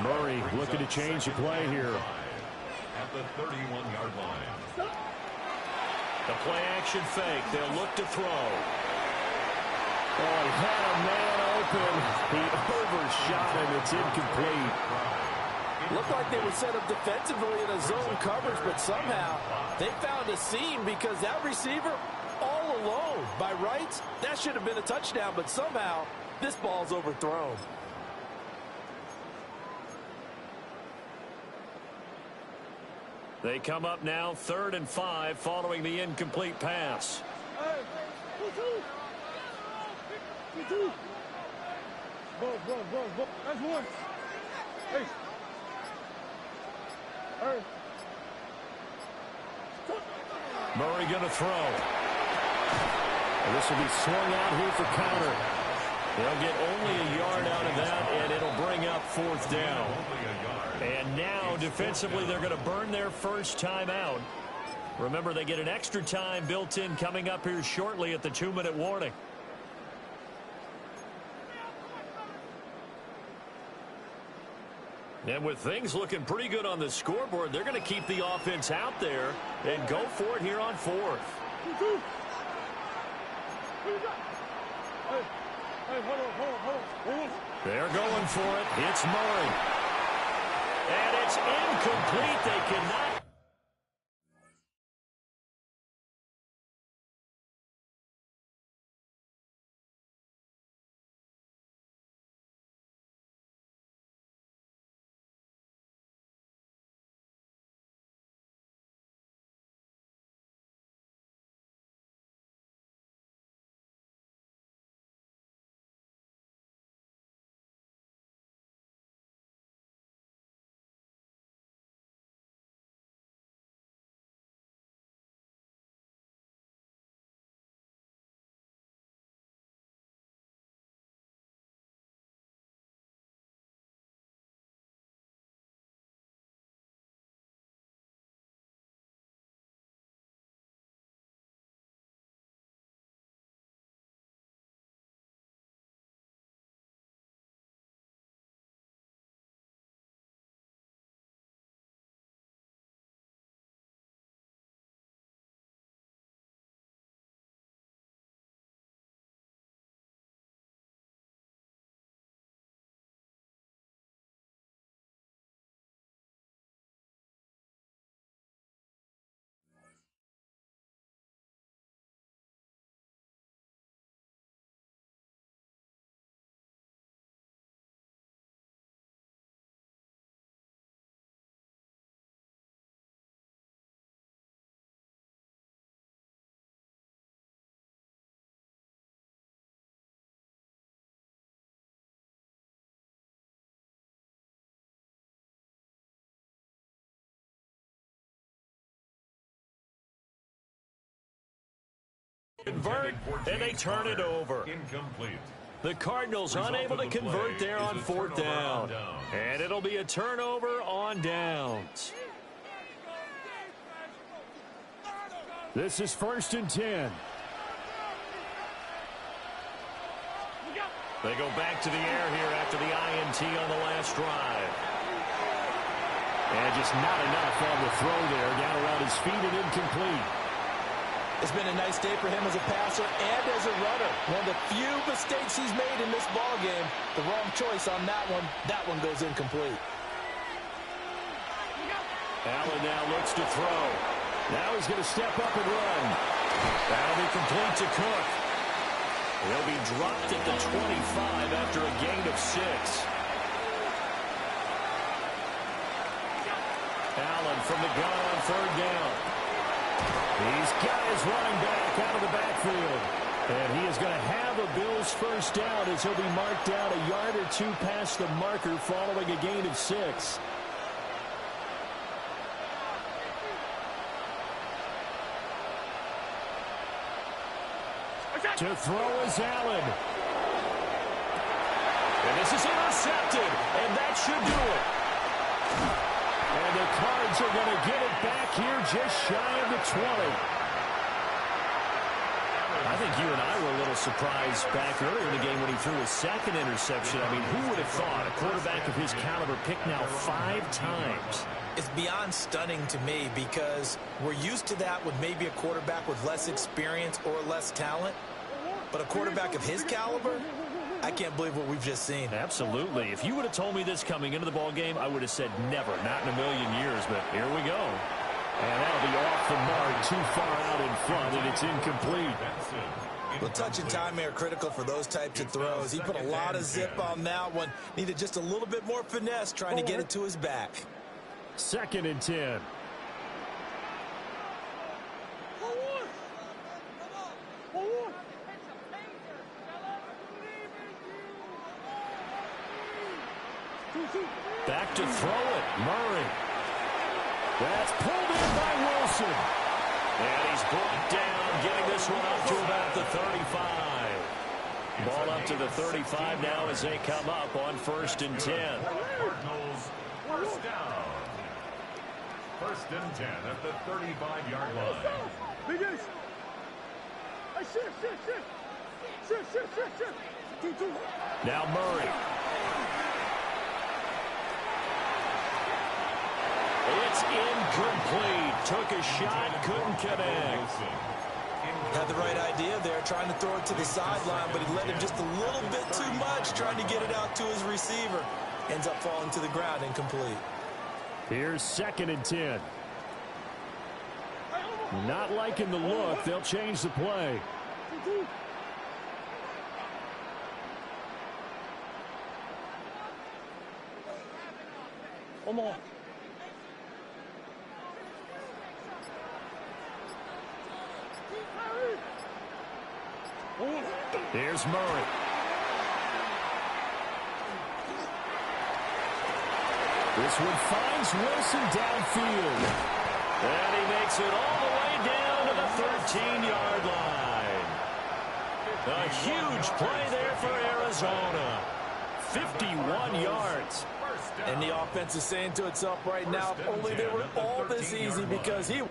Murray looking to change the play here. At the 31-yard line. The play action fake. They'll look to throw. Oh, he had a man open. He overshot him. It's incomplete. Looked like they were set up defensively in a zone coverage, but somehow they found a seam because that receiver all alone. By rights, that should have been a touchdown, but somehow this ball's overthrown. They come up now 3rd and 5 following the incomplete pass. Two. Go. That's one. Hey. Hey. Murray going to throw. And this will be swung out here for counter. They'll get only a yard out of that, and it'll bring up fourth down. And now, defensively, they're going to burn their first time out. Remember, they get an extra time built in coming up here shortly at the 2-minute warning. And with things looking pretty good on the scoreboard, they're going to keep the offense out there and go for it here on fourth. They're going for it. It's Murray. And it's incomplete. They cannot. Convert, and they turn it over. Incomplete. The Cardinals unable to convert there on fourth down. And it'll be a turnover on downs. This is 1st and 10. They go back to the air here after the INT on the last drive. And just not enough on the throw there. Down around his feet and incomplete. It's been a nice day for him as a passer and as a runner. One of the few mistakes he's made in this ball game. The wrong choice on that one. That one goes incomplete. Allen now looks to throw. Now he's going to step up and run. That'll be complete to Cook. He'll be dropped at the 25 after a gain of 6. Allen from the gun on 3rd down. He's got his running back out of the backfield. And he is going to have a Bills first down as he'll be marked down a yard or 2 past the marker following a gain of 6. To throw is Allen. And this is intercepted. And that should do it. And the Cards are going to get it back here just shy of the 20. I think you and I were a little surprised back earlier in the game when he threw his 2nd interception. I mean, who would have thought a quarterback of his caliber picked now 5 times? It's beyond stunning to me because we're used to that with maybe a quarterback with less experience or less talent. But a quarterback of his caliber, I can't believe what we've just seen. Absolutely. If you would have told me this coming into the ball game, I would have said never, not in a million years. But here we go. And that'll be off the mark, too far out in front, and it's incomplete. Well, touch and timing are critical for those types of throws. He put a lot of zip on that one. Needed just a little bit more finesse trying to get it to his back. 2nd and 10. Back to throw it. Murray. That's pulled in by Wilson. And he's brought down, getting this one up to about the 35. Ball up to the 35 now as they come up on 1st and 10. Cardinals, first down. 1st and 10 at the 35-yard line. Biggest. Hey, shift. Now Murray. It's incomplete. Took a shot, couldn't connect. Had the right idea there, trying to throw it to the sideline, but he let him just a little bit too much, trying to get it out to his receiver. Ends up falling to the ground, incomplete. Here's 2nd and 10. Not liking the look. They'll change the play. Come on. Here's Murray. This one finds Wilson downfield. And he makes it all the way down to the 13-yard line. A huge play there for Arizona. 51 yards. And the offense is saying to itself right now, if only they were all this easy, because he...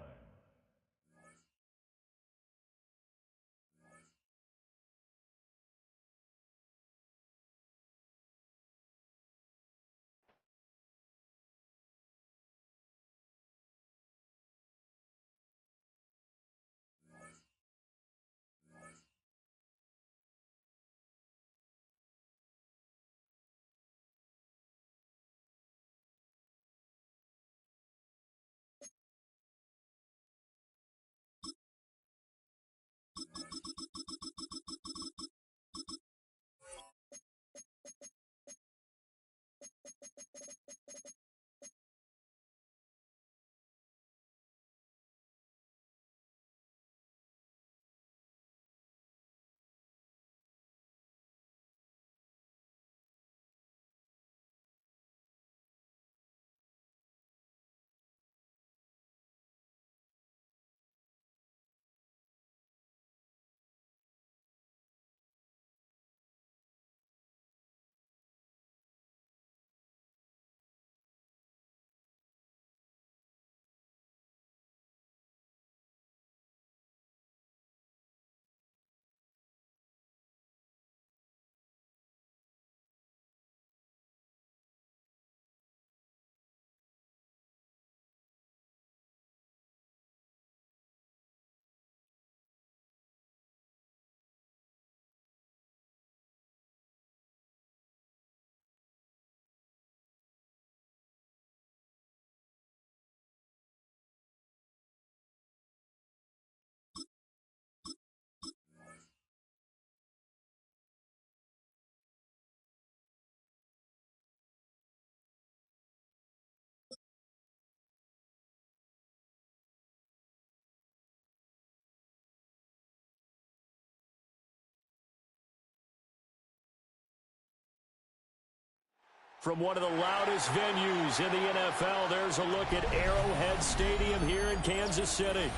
From one of the loudest venues in the NFL, there's a look at Arrowhead Stadium here in Kansas City.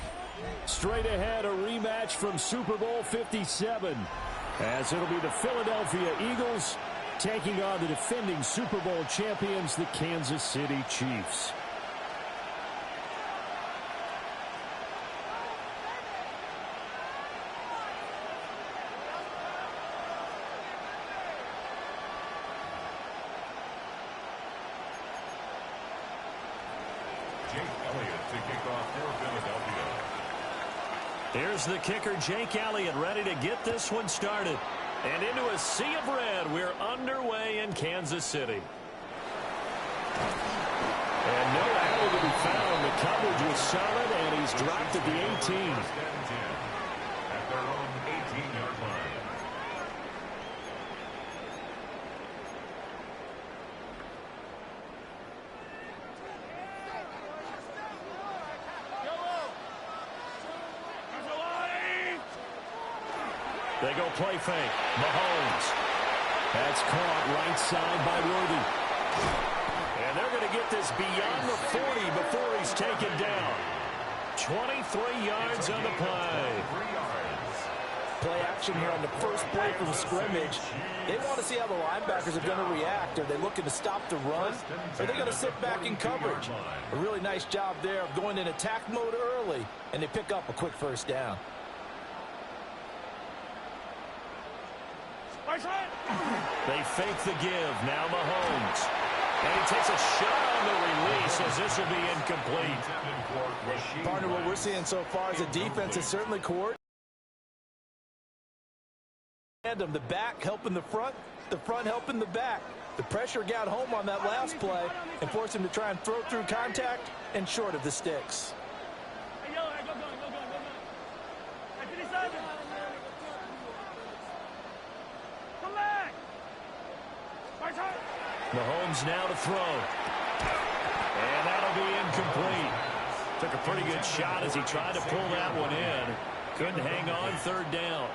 Straight ahead, a rematch from Super Bowl 57, as it'll be the Philadelphia Eagles taking on the defending Super Bowl champions, the Kansas City Chiefs. Here's the kicker, Jake Elliott, ready to get this one started. And into a sea of red, we're underway in Kansas City. And no error to be found. The coverage was solid, and he's dropped at the 18. At their own 18-yard line. They go play fake. Mahomes. That's caught right side by Worthy. And they're going to get this beyond the 40 before he's taken down. 23 yards on the play. Play action here on the first play from scrimmage. They want to see how the linebackers are going to react. Are they looking to stop the run? Or are they going to sit back in coverage? A really nice job there of going in attack mode early, and they pick up a quick first down. They fake the give. Now Mahomes. And he takes a shot on the release as this will be incomplete. Partner, what we're seeing so far is the defense is certainly coordinated. The back helping the front helping the back. The pressure got home on that last play and forced him to try and throw through contact and short of the sticks. Mahomes now to throw. And that'll be incomplete. Took a pretty good shot as he tried to pull that one in. Couldn't hang on third down.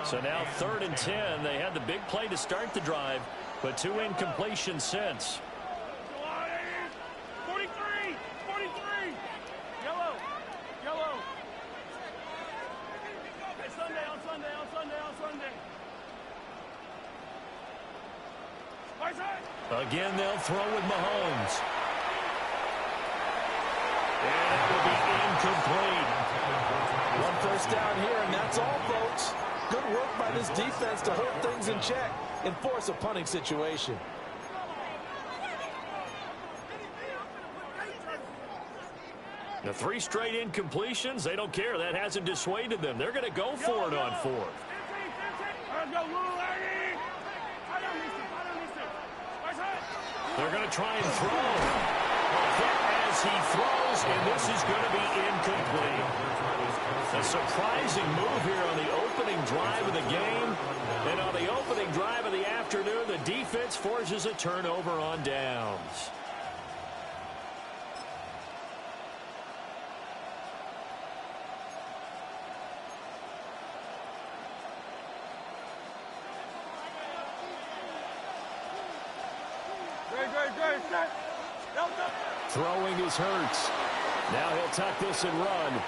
So now 3rd and 10. They had the big play to start the drive, but 2 incompletions since. 43. Yellow. Sunday. Again, they'll throw with Mahomes. And it will be incomplete. 1 first down here, and that's all, folks. Good work by this defense to hold things in check and force a punting situation. The 3 straight incompletions, they don't care. That hasn't dissuaded them. They're going to go for it on 4th. They're going to try and throw. As he throws, and this is going to be incomplete. A surprising move here on the opening drive of the game. And on the opening drive of the afternoon, the defense forces a turnover on downs. Throwing is Hurts. Now he'll tuck this and run.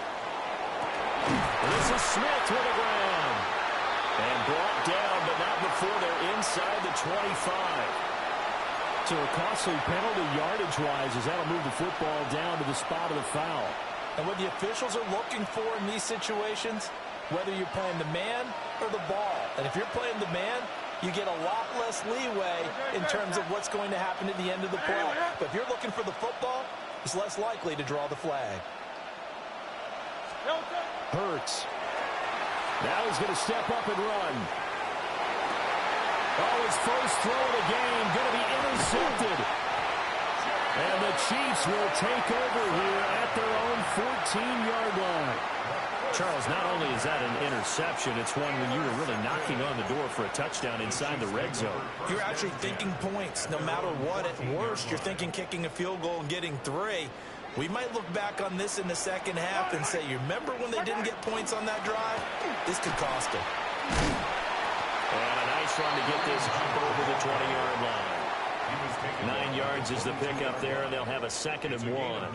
This is Smith to the ground. And brought down, but not before they're inside the 25. So a costly penalty yardage-wise as that'll move the football down to the spot of the foul. And what the officials are looking for in these situations, whether you're playing the man or the ball. And if you're playing the man, you get a lot less leeway in terms of what's going to happen at the end of the play. But if you're looking for the football, it's less likely to draw the flag. Hurts. Now he's going to step up and run. Oh, his first throw of the game going to be intercepted. And the Chiefs will take over here at their own 14-yard line. Charles, not only is that an interception, it's one when you were really knocking on the door for a touchdown inside the red zone. You're actually thinking points no matter what. At worst, you're thinking kicking a field goal and getting 3. We might look back on this in the second half and say, you remember when they didn't get points on that drive? This could cost them. And a nice run to get this up over the 20-yard line. 9 yards is the pickup there, and they'll have a 2nd and 1.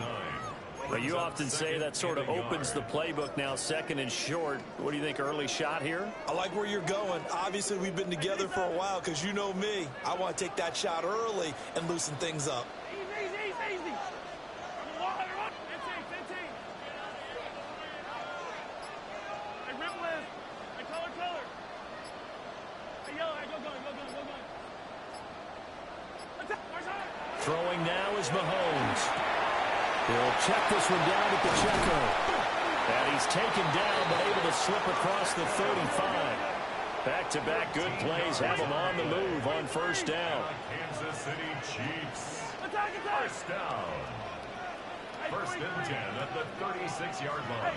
But you often say that sort of opens the playbook now, 2nd and short. What do you think, early shot here? I like where you're going. Obviously, we've been together for a while because you know me. I want to take that shot early and loosen things up. Easy. Throwing now is Mahomes. He'll check this one down at the checker. And he's taken down, but able to slip across the 35. Back-to-back good plays have him on the move on first down. Kansas City Chiefs. First down. 1st and 10 at the 36-yard line.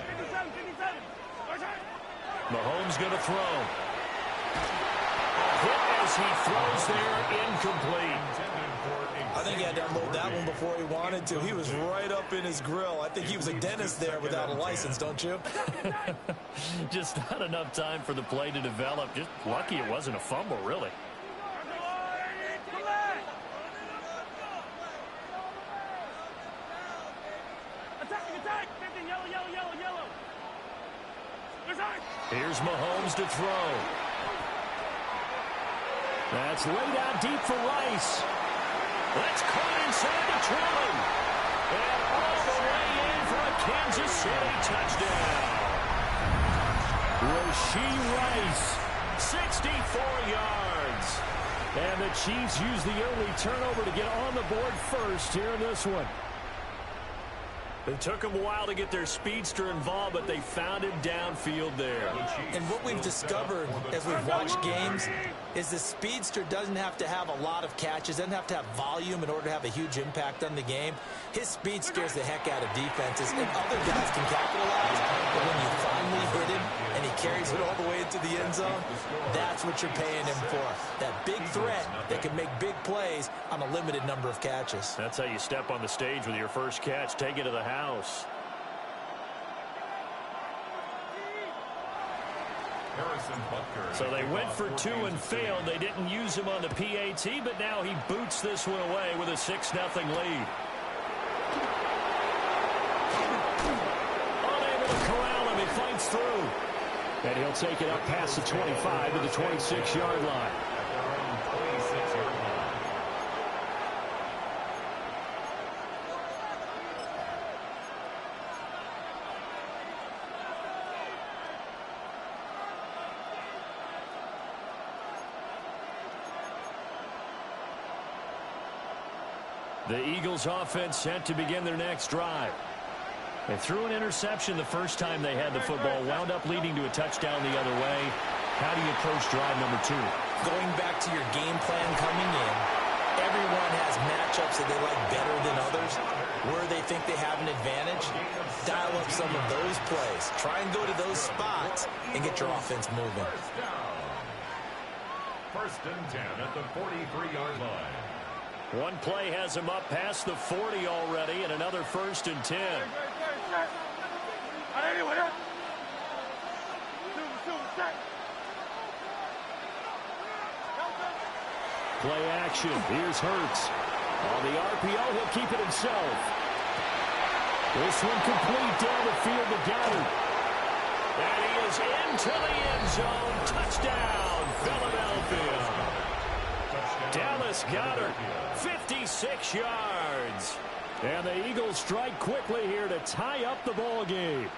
Mahomes going to throw. Hit as he throws there, incomplete. I think he had to unload that one before he wanted to. He was right up in his grill. I think he was a dentist there without a license, don't you? Just not enough time for the play to develop. Just lucky it wasn't a fumble, really. Yellow. Here's Mahomes to throw. That's laid out deep for Rice. That's caught inside the 20. And all the way in for a Kansas City touchdown. Rashee Rice, 64 yards. And the Chiefs use the early turnover to get on the board first here in this one. It took them a while to get their speedster involved, but they found him downfield there. And what we've discovered as we've watched games is the speedster doesn't have to have a lot of catches, doesn't have to have volume in order to have a huge impact on the game. His speed scares the heck out of defenses, and other guys can capitalize. But when you finally hit him and he carries it all the way into the end zone, that's what you're paying him for. That big threat that can make big plays on a limited number of catches. That's how you step on the stage with your first catch. Take it to the house. So they went for two and failed. They didn't use him on the PAT, but now he boots this one away with a 6-0 lead. Unable to corral him. He fights through. And he'll take it up past the 25 to the 26-yard line. The Eagles offense set to begin their next drive. They threw an interception the first time they had the football, wound up leading to a touchdown the other way. How do you approach drive number 2? Going back to your game plan coming in, everyone has matchups that they like better than others. Where they think they have an advantage, dial up some of those plays. Try and go to those spots and get your offense moving. First and 10 at the 43-yard line. One play has him up past the 40 already, and another first and 10. Play action. Here's Hurts. On the RPO, he'll keep it himself. This one complete down the field to Goddard. And he is into the end zone. Touchdown, Philadelphia. Dallas Goedert, 56 yards. And the Eagles strike quickly here to tie up the ball game.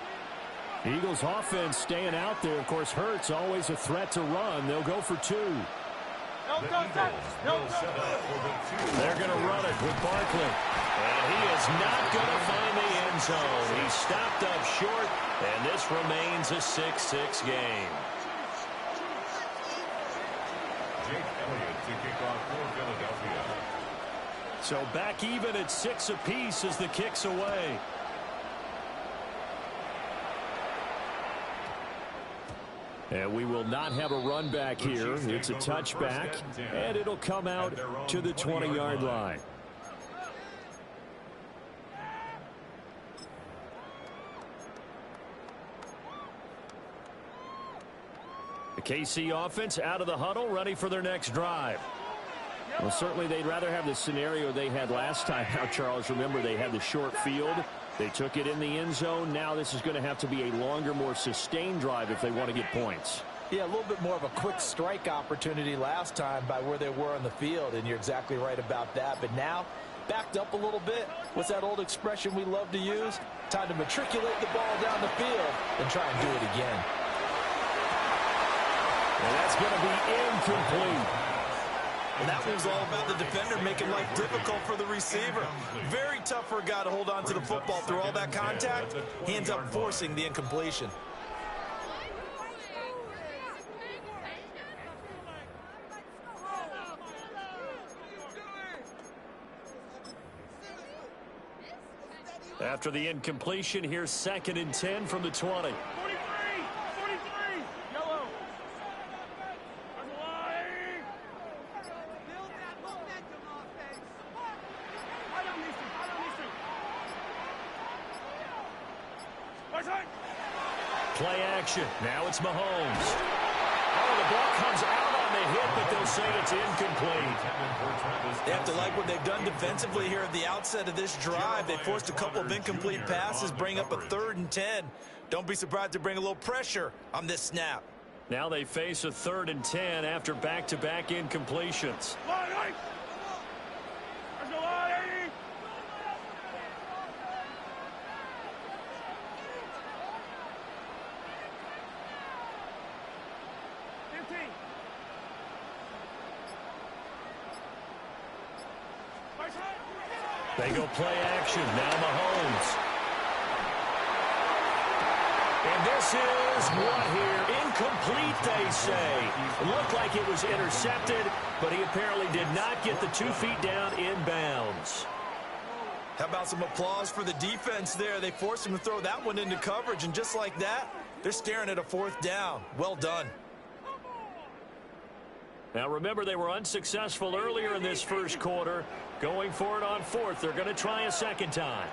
Eagles offense staying out there. Of course, Hurts always a threat to run. They'll go for 2. They're going to run it with Barkley. And he is not going to find the end zone. He stopped up short, and this remains a 6-6 game. So back even at 6 apiece as the kick's away. And we will not have a run back here. It's a touchback, and it'll come out to the 20-yard line. The KC offense out of the huddle, ready for their next drive. Well, certainly they'd rather have the scenario they had last time. Now, Charles, remember they had the short field. They took it in the end zone. Now this is going to have to be a longer, more sustained drive if they want to get points. Yeah, a little bit more of a quick strike opportunity last time by where they were on the field, and you're exactly right about that. But now, backed up a little bit. What's that old expression we love to use? Time to matriculate the ball down the field and try and do it again. And that's going to be incomplete. And that was all about the defender making life difficult for the receiver. Very tough for a guy to hold on to the football through all that contact. He ends up forcing the incompletion. After the incompletion, here's 2nd and 10 from the 20. Play action. Now it's Mahomes. Oh, the ball comes out on the hit, but they'll say it's incomplete. They have to like what they've done defensively here at the outset of this drive. They forced a couple of incomplete passes, bring up a 3rd and 10. Don't be surprised to bring a little pressure on this snap. Now they face a 3rd and 10 after back-to-back incompletions. They go play action. Now Mahomes. And this is what here? Incomplete, they say. It looked like it was intercepted, but he apparently did not get the 2 feet down in bounds. How about some applause for the defense there? They forced him to throw that one into coverage, and just like that, they're staring at a 4th down. Well done. Now remember, they were unsuccessful earlier in this first quarter. Going for it on 4th. They're going to try a second time.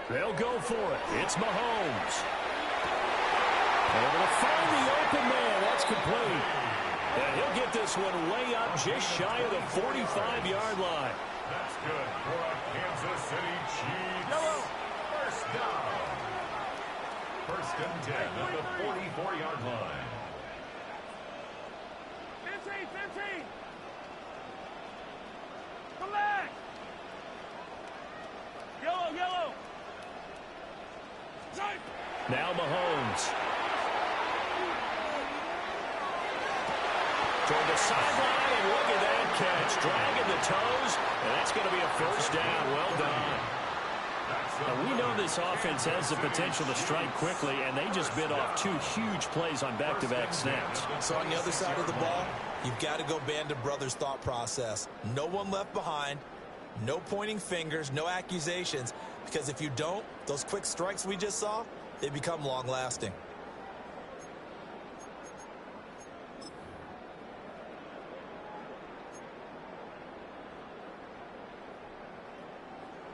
They'll go for it. It's Mahomes. Able to find the open man. That's complete. And he'll get this one way up just shy of the 45-yard line. That's good for a Kansas City Chiefs. First down. 1st and 10 at the 44-yard line. 15. Come back. Yellow. Now Mahomes. Toward the sideline, and look at that catch. Dragging the toes, and that's going to be a 1st down. Well done. Now, we know this offense has the potential to strike quickly, and they just bit off 2 huge plays on back-to-back snaps. So on the other side of the ball, you've got to go Band of Brothers thought process. No one left behind, no pointing fingers, no accusations, because if you don't, those quick strikes we just saw, they become long-lasting.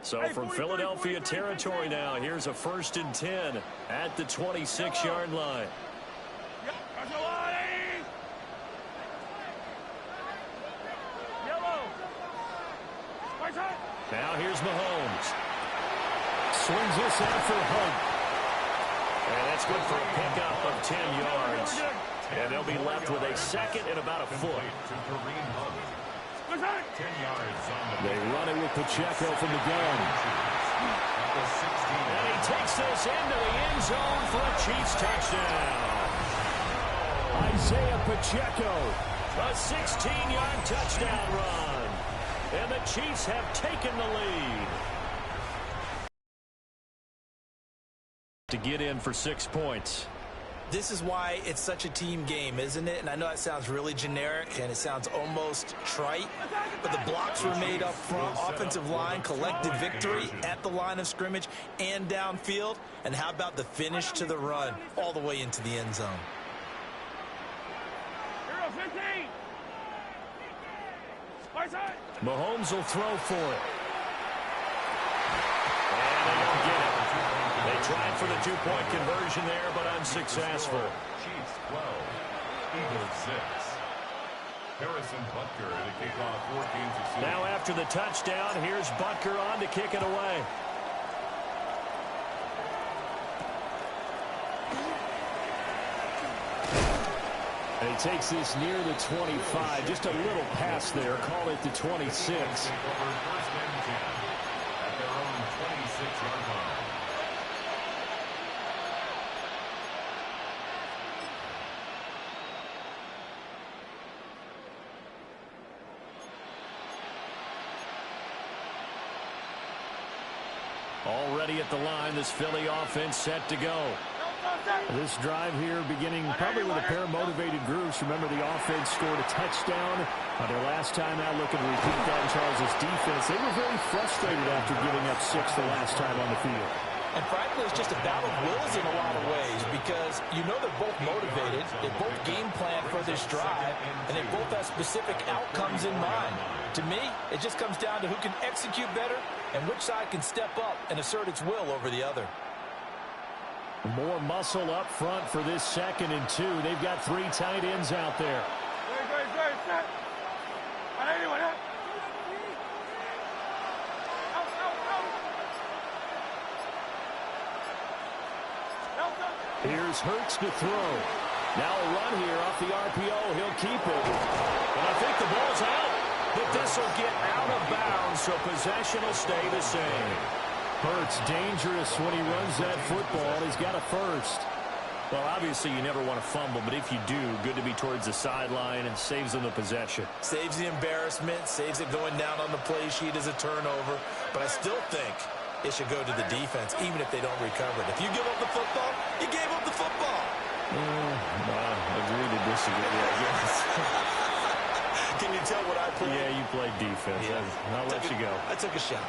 So from Philadelphia territory now, here's a 1st and 10 at the 26-yard line. Now here's Mahomes. Swings this out for Hunt. And that's good for a pickup of 10 yards. And they'll be left with a 2nd and about a foot. 10 yards on the They run it with Pacheco from the gun. And he takes this into the end zone for a Chiefs touchdown. Isaiah Pacheco. A 16-yard touchdown run. And the Chiefs have taken the lead. To get in for 6 points. This is why it's such a team game, isn't it? And I know that sounds really generic and it sounds almost trite, but the blocks were made up front, offensive line, collective victory at the line of scrimmage and downfield. And how about the finish to the run all the way into the end zone? Mahomes will throw for it. And they don't get it. They tried for the 2-point conversion there, but unsuccessful. Chiefs 12, Eagles 6. Harrison Butker to kick off 14-6. Now after the touchdown, here's Butker on to kick it away. And he takes this near the 25. Just a little pass there. Call it the 26. First and 10 at their own 26-yard line. Already at the line, this Philly offense set to go. This drive here beginning probably with a pair of motivated groups. Remember, the offense scored a touchdown on their last time out. Looking to repeat that in Charles' defense. They were very frustrated after giving up 6 the last time on the field. And frankly, it's just a battle of wills in a lot of ways because you know they're both motivated, they both game plan for this drive, and they both have specific outcomes in mind. To me, it just comes down to who can execute better and which side can step up and assert its will over the other. More muscle up front for this 2nd and 2. They've got 3 tight ends out there. Here's Hurts to throw. Now a run here off the RPO. He'll keep it. And I think the ball's out. But this will get out of bounds, so possession will stay the same. Hurts dangerous when he runs that football. He's got a first. Well, obviously you never want to fumble, but if you do, good to be towards the sideline and saves them the possession. Saves the embarrassment, saves it going down on the play sheet as a turnover. But I still think it should go to the defense, even if they don't recover it. If you give up the football, you gave up the football. Agree to disagree, I guess. Can you tell what I played? Yeah, you played defense. Yeah. I'll let you go. I took a shot.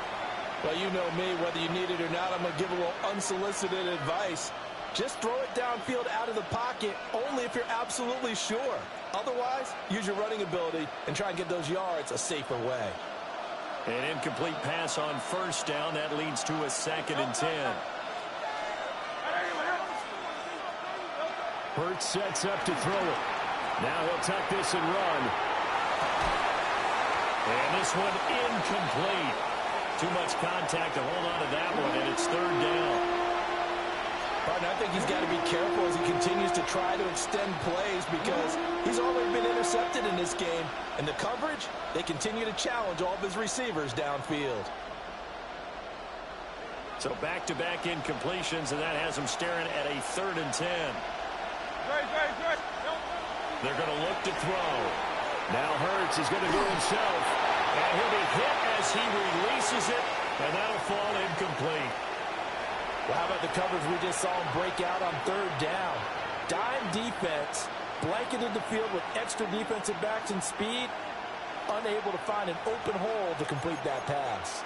Well, you know me, whether you need it or not, I'm going to give a little unsolicited advice. Just throw it downfield out of the pocket only if you're absolutely sure. Otherwise, use your running ability and try and get those yards a safer way. An incomplete pass on 1st down. That leads to a 2nd and 10. Hurts sets up to throw it. Now he'll tuck this and run. And this one incomplete. Too much contact to hold on to that one, and it's 3rd down. Partner, I think he's got to be careful as he continues to try to extend plays because he's already been intercepted in this game. And the coverage, they continue to challenge all of his receivers downfield. So back-to-back incompletions, and that has him staring at a 3rd and 10. They're going to look to throw. Now Hurts is going to do himself. And he'll be hit as he releases it, and that'll fall incomplete. Well, how about the coverage we just saw him break out on 3rd down? Dime defense, blanketed the field with extra defensive backs and speed, unable to find an open hole to complete that pass.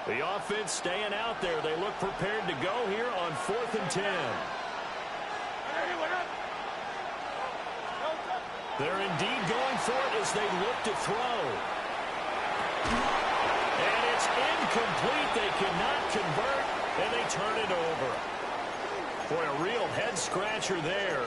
The offense staying out there. They look prepared to go here on 4th and 10. They're indeed going for it as they look to throw. And it's incomplete. They cannot convert, and they turn it over. Boy, a real head-scratcher there.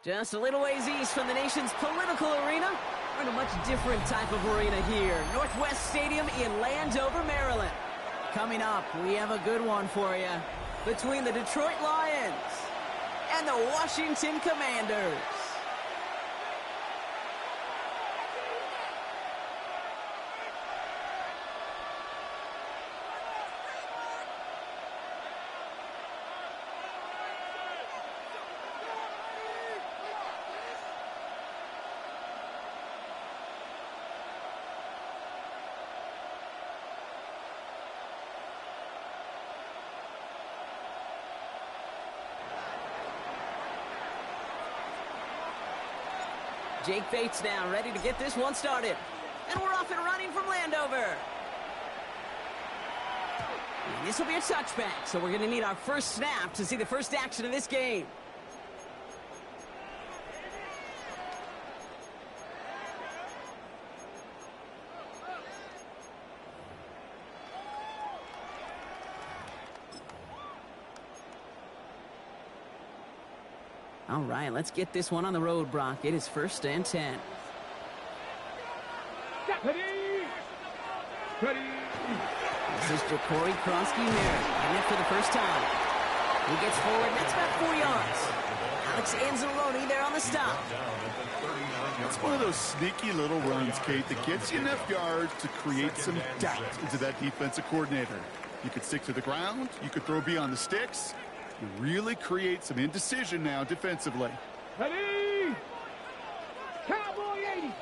Just a little ways east from the nation's political arena, we're in a much different type of arena here. Northwest Stadium in Landover, Maryland. Coming up, we have a good one for you. Between the Detroit Lions and the Washington Commanders. Jake Bates now ready to get this one started. And we're off and running from Landover. And this will be a touchback, so we're going to need our first snap to see the first action of this game. All right, let's get this one on the road, Brock. It is 1st and 10. Ready. Ready. This is Ja'Cory Krosky-Merritt, and it for the first time. He gets forward, and that's about 4 yards. Alex Anzalone there on the stop. It's one of those sneaky little runs, Kate, that gets you enough yards to create some doubt into that defensive coordinator. You could stick to the ground. You could throw beyond the sticks. You really create some indecision now defensively. Ready. Cowboy 80.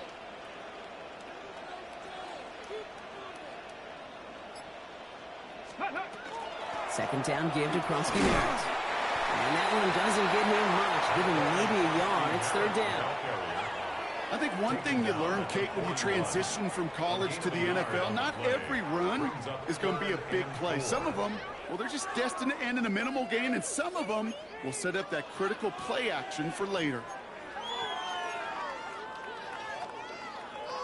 Second down give to Krosky-Merritt. And that one doesn't get him much. Give him maybe a yard. It's 3rd down. I think one thing you learn, Kate, when you transition from college to the NFL, not every run is going to be a big play. Some of them, well, they're just destined to end in a minimal gain, and some of them will set up that critical play action for later.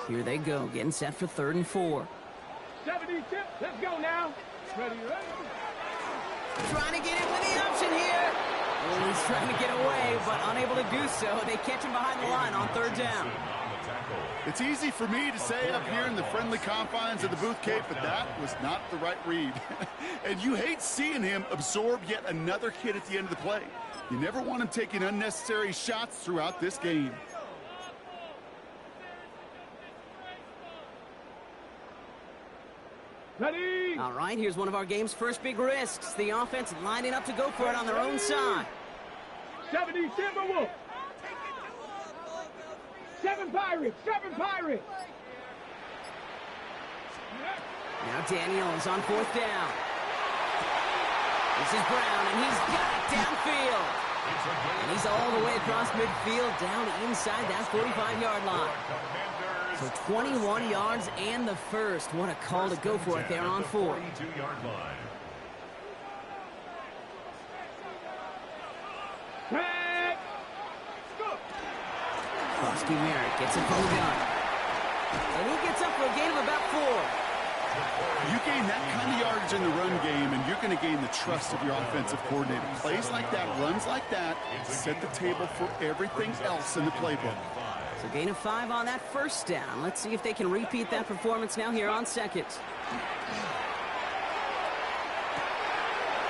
Here they go, getting set for 3rd and 4. 70 tip. Let's go now. Ready, ready. Trying to get it with the option here. Oh, he's trying to get away, but unable to do so. They catch him behind the line on 3rd down. It's easy for me to say up here in the friendly confines of the booth, Kate, but that was not the right read. And you hate seeing him absorb yet another hit at the end of the play. You never want him taking unnecessary shots throughout this game. Ready. All right, here's one of our game's first big risks. The offense lining up to go for it on their own side. 70 Timberwolf. 7 Pirates. 7 Pirates. Now Daniels on 4th down. This is Brown, and he's got it downfield. And he's all the way across midfield, down inside that 45-yard line. So 21 yards and the first. What a call to go for it there on 4. Krosky-Merritt gets it from the gun. And he gets up for a gain of about 4. You gain that kind of yardage in the run game, and you're going to gain the trust of your offensive coordinator. Plays like that, runs like that, set the table for everything else in the playbook. So gain of 5 on that 1st down. Let's see if they can repeat that performance now here on 2nd.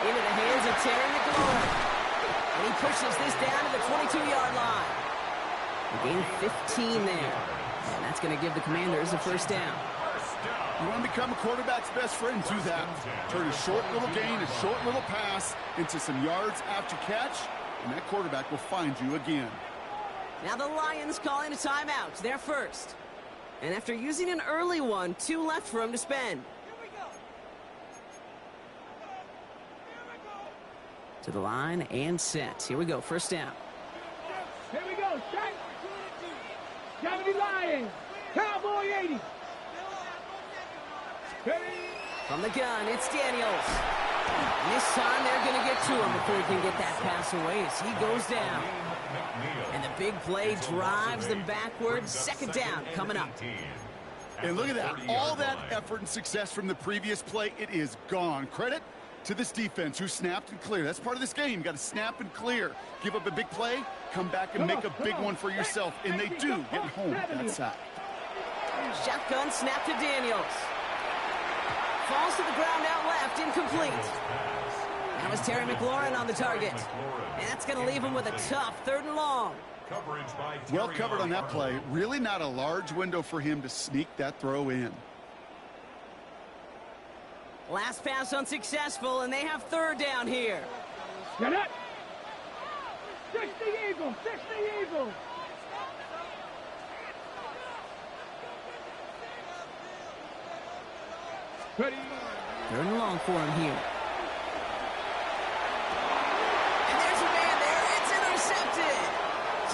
Into the hands of Terry McLaurin. And he pushes this down to the 22-yard line. A gain of 15 there. And that's going to give the Commanders a first down. You want to become a quarterback's best friend, do that. Turn a short little gain, a short little pass into some yards after catch, and that quarterback will find you again. Now the Lions calling a timeout. They're first. And after using an early one, 2 left for him to spend. To the line and set. Here we go, first down. Here we go, set. 70 Lions. Cowboy 80. From the gun, it's Daniels. And this time they're going to get to him before he can get that pass away as he goes down. And the big play drives them backwards. Second down coming up. And look at that. All that effort and success from the previous play, it is gone. Credit to this defense who snapped and cleared. That's part of this game. You got to snap and clear. Give up a big play, come back and make a big one for yourself. And they do get home that sack. Shotgun snap to Daniels. Falls to the ground out left, incomplete. That was Terry McLaurin on the target. And that's going to leave him with a tough 3rd and long. Well covered on that play. Really not a large window for him to sneak that throw in. Last pass unsuccessful, and they have 3rd down here. Get it. 60 Eagles, 60 Eagles. Ready. 3rd and long for him here. And there's a man there. It's intercepted.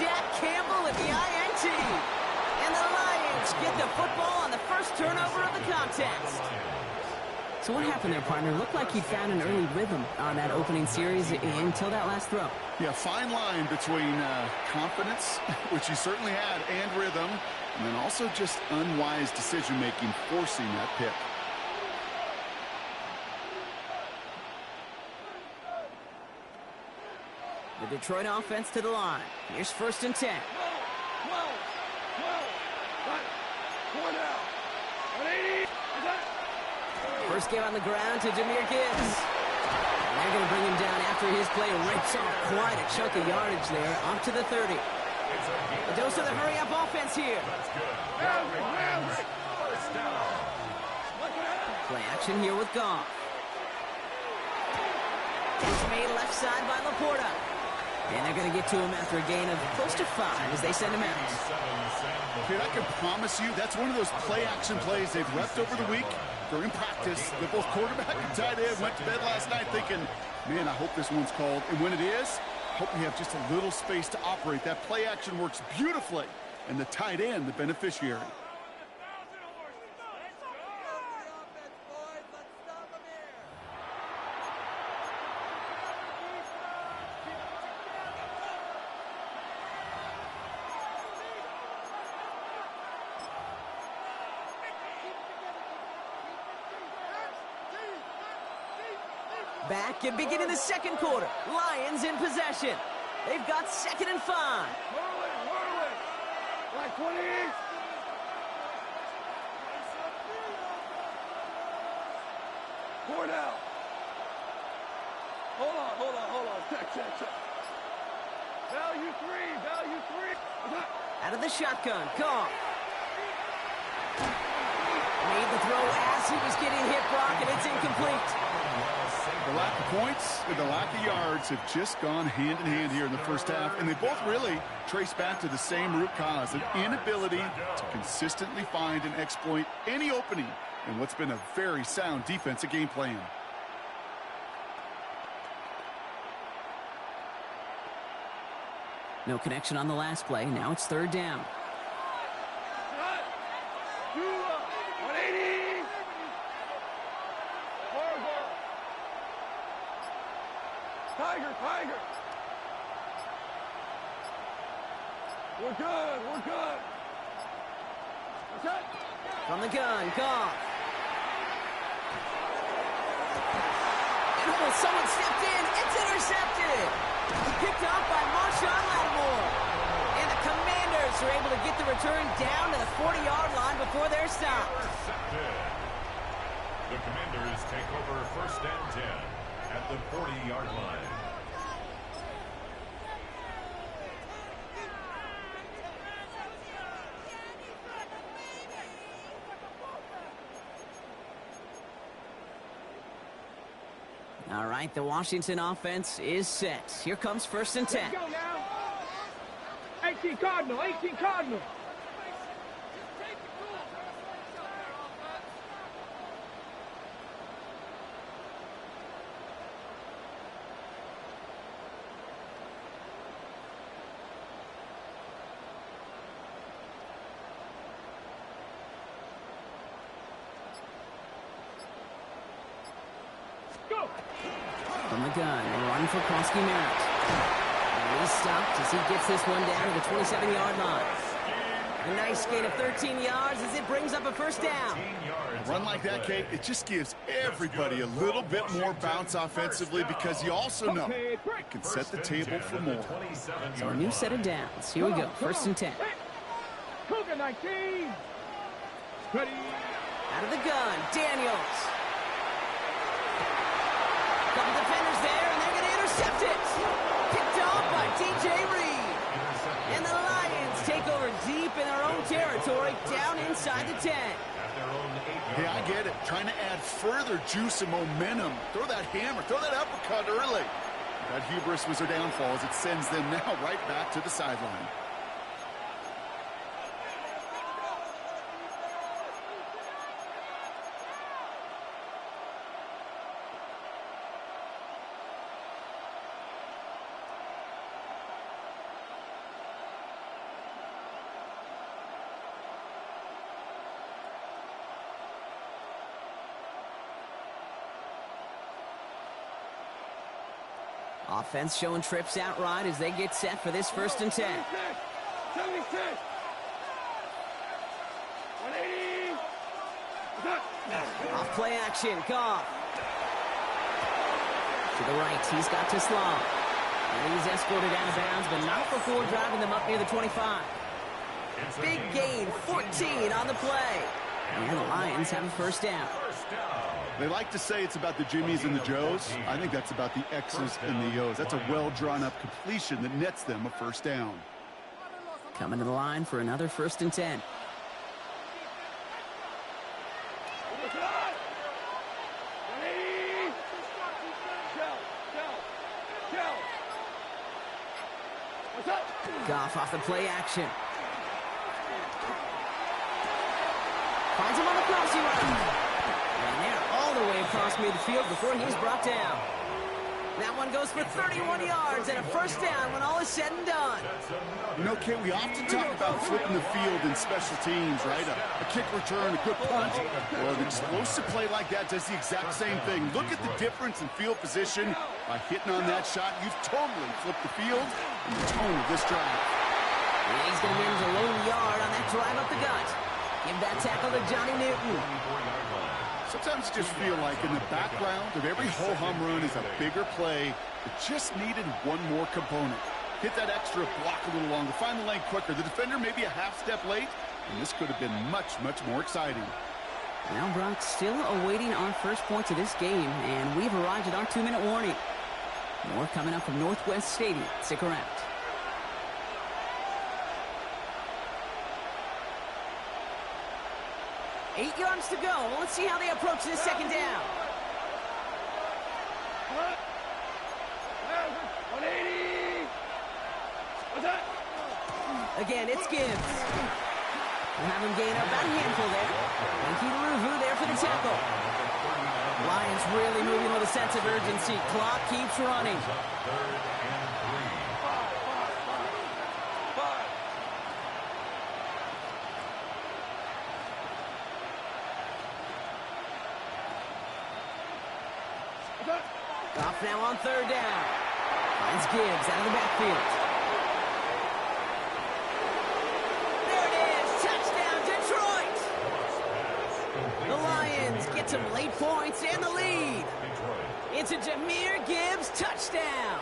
Jack Campbell with the INT. And the Lions get the football on the first turnover of the contest. So what happened there, partner? Looked like he found an early rhythm on that opening series until that last throw. Yeah, fine line between confidence, which he certainly had, and rhythm, and then also just unwise decision-making, forcing that pick. The Detroit offense to the line. Here's 1st and 10. 12. 4 down. 180. First game on the ground to Jahmyr Gibbs. And they're going to bring him down after his play rips off quite a chunk of yardage there, up to the 30. A dose of the hurry-up offense here. Play action here with Goff. It's made left side by Laporta. And they're going to get to him after a gain of close to 5 as they send him out. Dude, I can promise you that's one of those play-action plays they've repped over the week. They're in practice. They're both quarterback and tight end. Went to bed last night thinking, man, I hope this one's called. And when it is, hope we have just a little space to operate. That play-action works beautifully. And the tight end, the beneficiary. Back and beginning the second quarter. Lions in possession. They've got 2nd and 5. Whirl it. Like 20. Four down. Hold on. Check. Value 3. Out of the shotgun. Goff. Made the throw as he was getting hit, Brock, and it's incomplete. The lack of points and the lack of yards have just gone hand in hand here in the first half, and they both really trace back to the same root cause, an inability to consistently find and exploit any opening in what's been a very sound defensive game plan. No connection on the last play. Now it's 3rd down. 180. Tiger. We're good. From the gun, Goff. Oh, someone stepped in. It's intercepted. Picked off by Marshawn Lattimore. And the Commanders are able to get the return down to the 40-yard line before they're stopped. The Commanders take over 1st and 10 at the 40-yard line. right, the Washington offense is set. Here comes 1st and 10. Let's go now. 18 Cardinal, 18 Cardinal. From the gun, run for Krosky Merritt. And he's stopped as he gets this one down to the 27-yard line. A nice gain of 13 yards as it brings up a 1st down. A run like that, Kate, it just gives everybody a little bit more bounce offensively because you also know it can set the table for more. So a new set of downs. Here we go, 1st and 10. Cougar 19. Ready. Out of the gun, Daniels. Couple defenders there, and they're going to intercept it. Picked off by DJ Reed. And the Lions take over deep in their own territory, down inside the 10. Yeah, I get it. Trying to add further juice and momentum. Throw that hammer, throw that uppercut early. That hubris was their downfall as it sends them now right back to the sideline. Offense showing trips out right as they get set for this 1st and 10. 76. 180. Off play action, Goff. To the right, he's got to Sloan. And he's escorted out of bounds, but not before driving them up near the 25. Big gain, 14 on the play. And the Lions have a 1st down. They like to say it's about the Jimmies and the Joes. I think that's about the X's and the O's. That's a well-drawn-up completion that nets them a 1st down. Coming to the line for another 1st and 10. Goff off the play action. Finds him on the crossing run. And they're all the way across midfield before he's brought down. That one goes for 31 yards and a 1st down when all is said and done. You know, Kate, we often talk about flipping the field in special teams, right? A kick return, a good punt. Well, an explosive play like that does the exact same thing. Look at the difference in field position. By hitting on that shot, you've totally flipped the field and the tone of this drive. And he's going to manage a lone yard on that drive up the gut. Give that tackle to Johnny Newton. Sometimes you just feel like in the background of every ho-hum run is a bigger play that just needed one more component. Hit that extra block a little longer, find the lane quicker. The defender maybe a half step late, and this could have been much, much more exciting. Now Brock still awaiting our first points of this game, and we've arrived at our 2-minute warning. More coming up from Northwest Stadium. Stick around. Eight yards to go. Well, let's see how they approach this 2nd down. 180. What's that? Again, it's Gibbs. We'll have him gain up about a handful there. And Keith there for the tackle. Lions really moving with a sense of urgency. Clock keeps running. Goff now on 3rd down. Finds Gibbs out of the backfield. There it is. Touchdown, Detroit. The Lions get some late points and the lead. It's a Jahmyr Gibbs touchdown.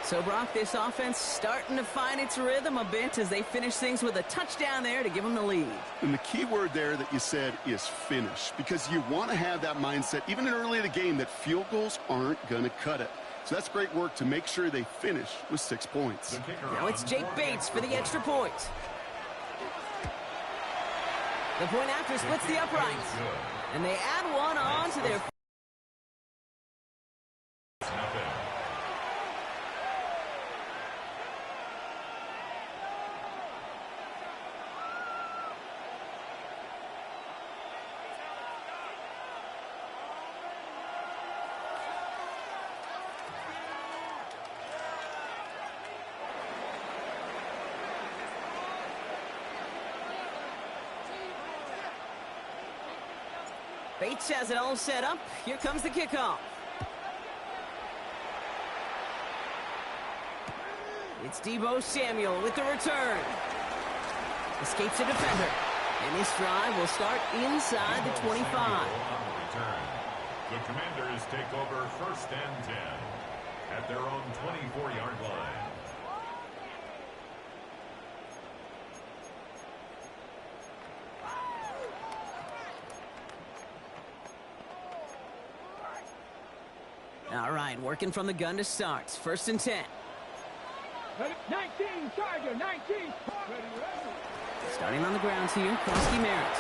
So, Brock, this offense starting to find its rhythm a bit as they finish things with a touchdown there to give them the lead. And the key word there that you said is finish, because you want to have that mindset, even early in the game, that field goals aren't going to cut it. So that's great work to make sure they finish with 6 points. Now it's Jake Bates for the extra point. The point after splits the uprights. And they add one on to their Bates has it all set up. Here comes the kickoff. It's Deebo Samuel with the return. Escapes a defender. And this drive will start inside the 25. The Commanders take over 1st and 10 at their own 24-yard line. All right, working from the gun to start. 1st and 10. 19, Charger, 19. Starting on the ground here, Krosky Merritt.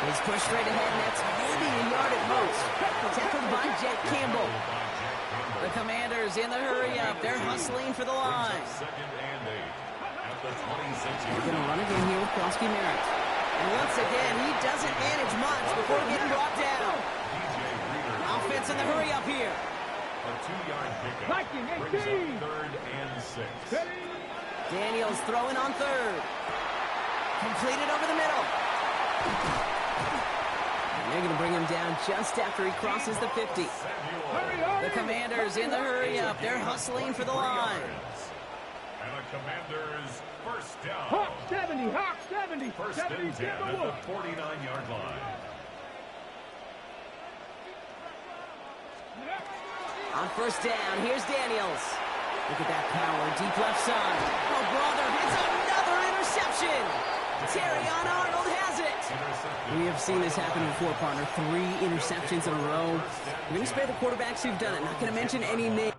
He's pushed straight ahead, and that's maybe a yard at most. Tackled by Jack Campbell. The Commanders in the hurry-up. They're hustling for the line. 2nd and 8 at the 26-yard They're going to run again here with Krosky Merritt. And once again, he doesn't manage much before getting brought down. Offense in the hurry-up here. A 2-yard pickup brings up 3rd and 6. Daniels throwing on 3rd. Completed over the middle. And they're going to bring him down just after he crosses the 50. The Commanders in the hurry-up. They're hustling for the line. And a Commanders 1st down. Hawk 70, Hawk 70. 1st and 10 at the 49-yard line. On 1st down, here's Daniels. Look at that power, deep left side. Oh, brother, it's another interception. Terrion Arnold has it. We have seen this happen before, partner. 3 interceptions in a row. We're going to spare the quarterbacks who've done it. Not going to mention any names.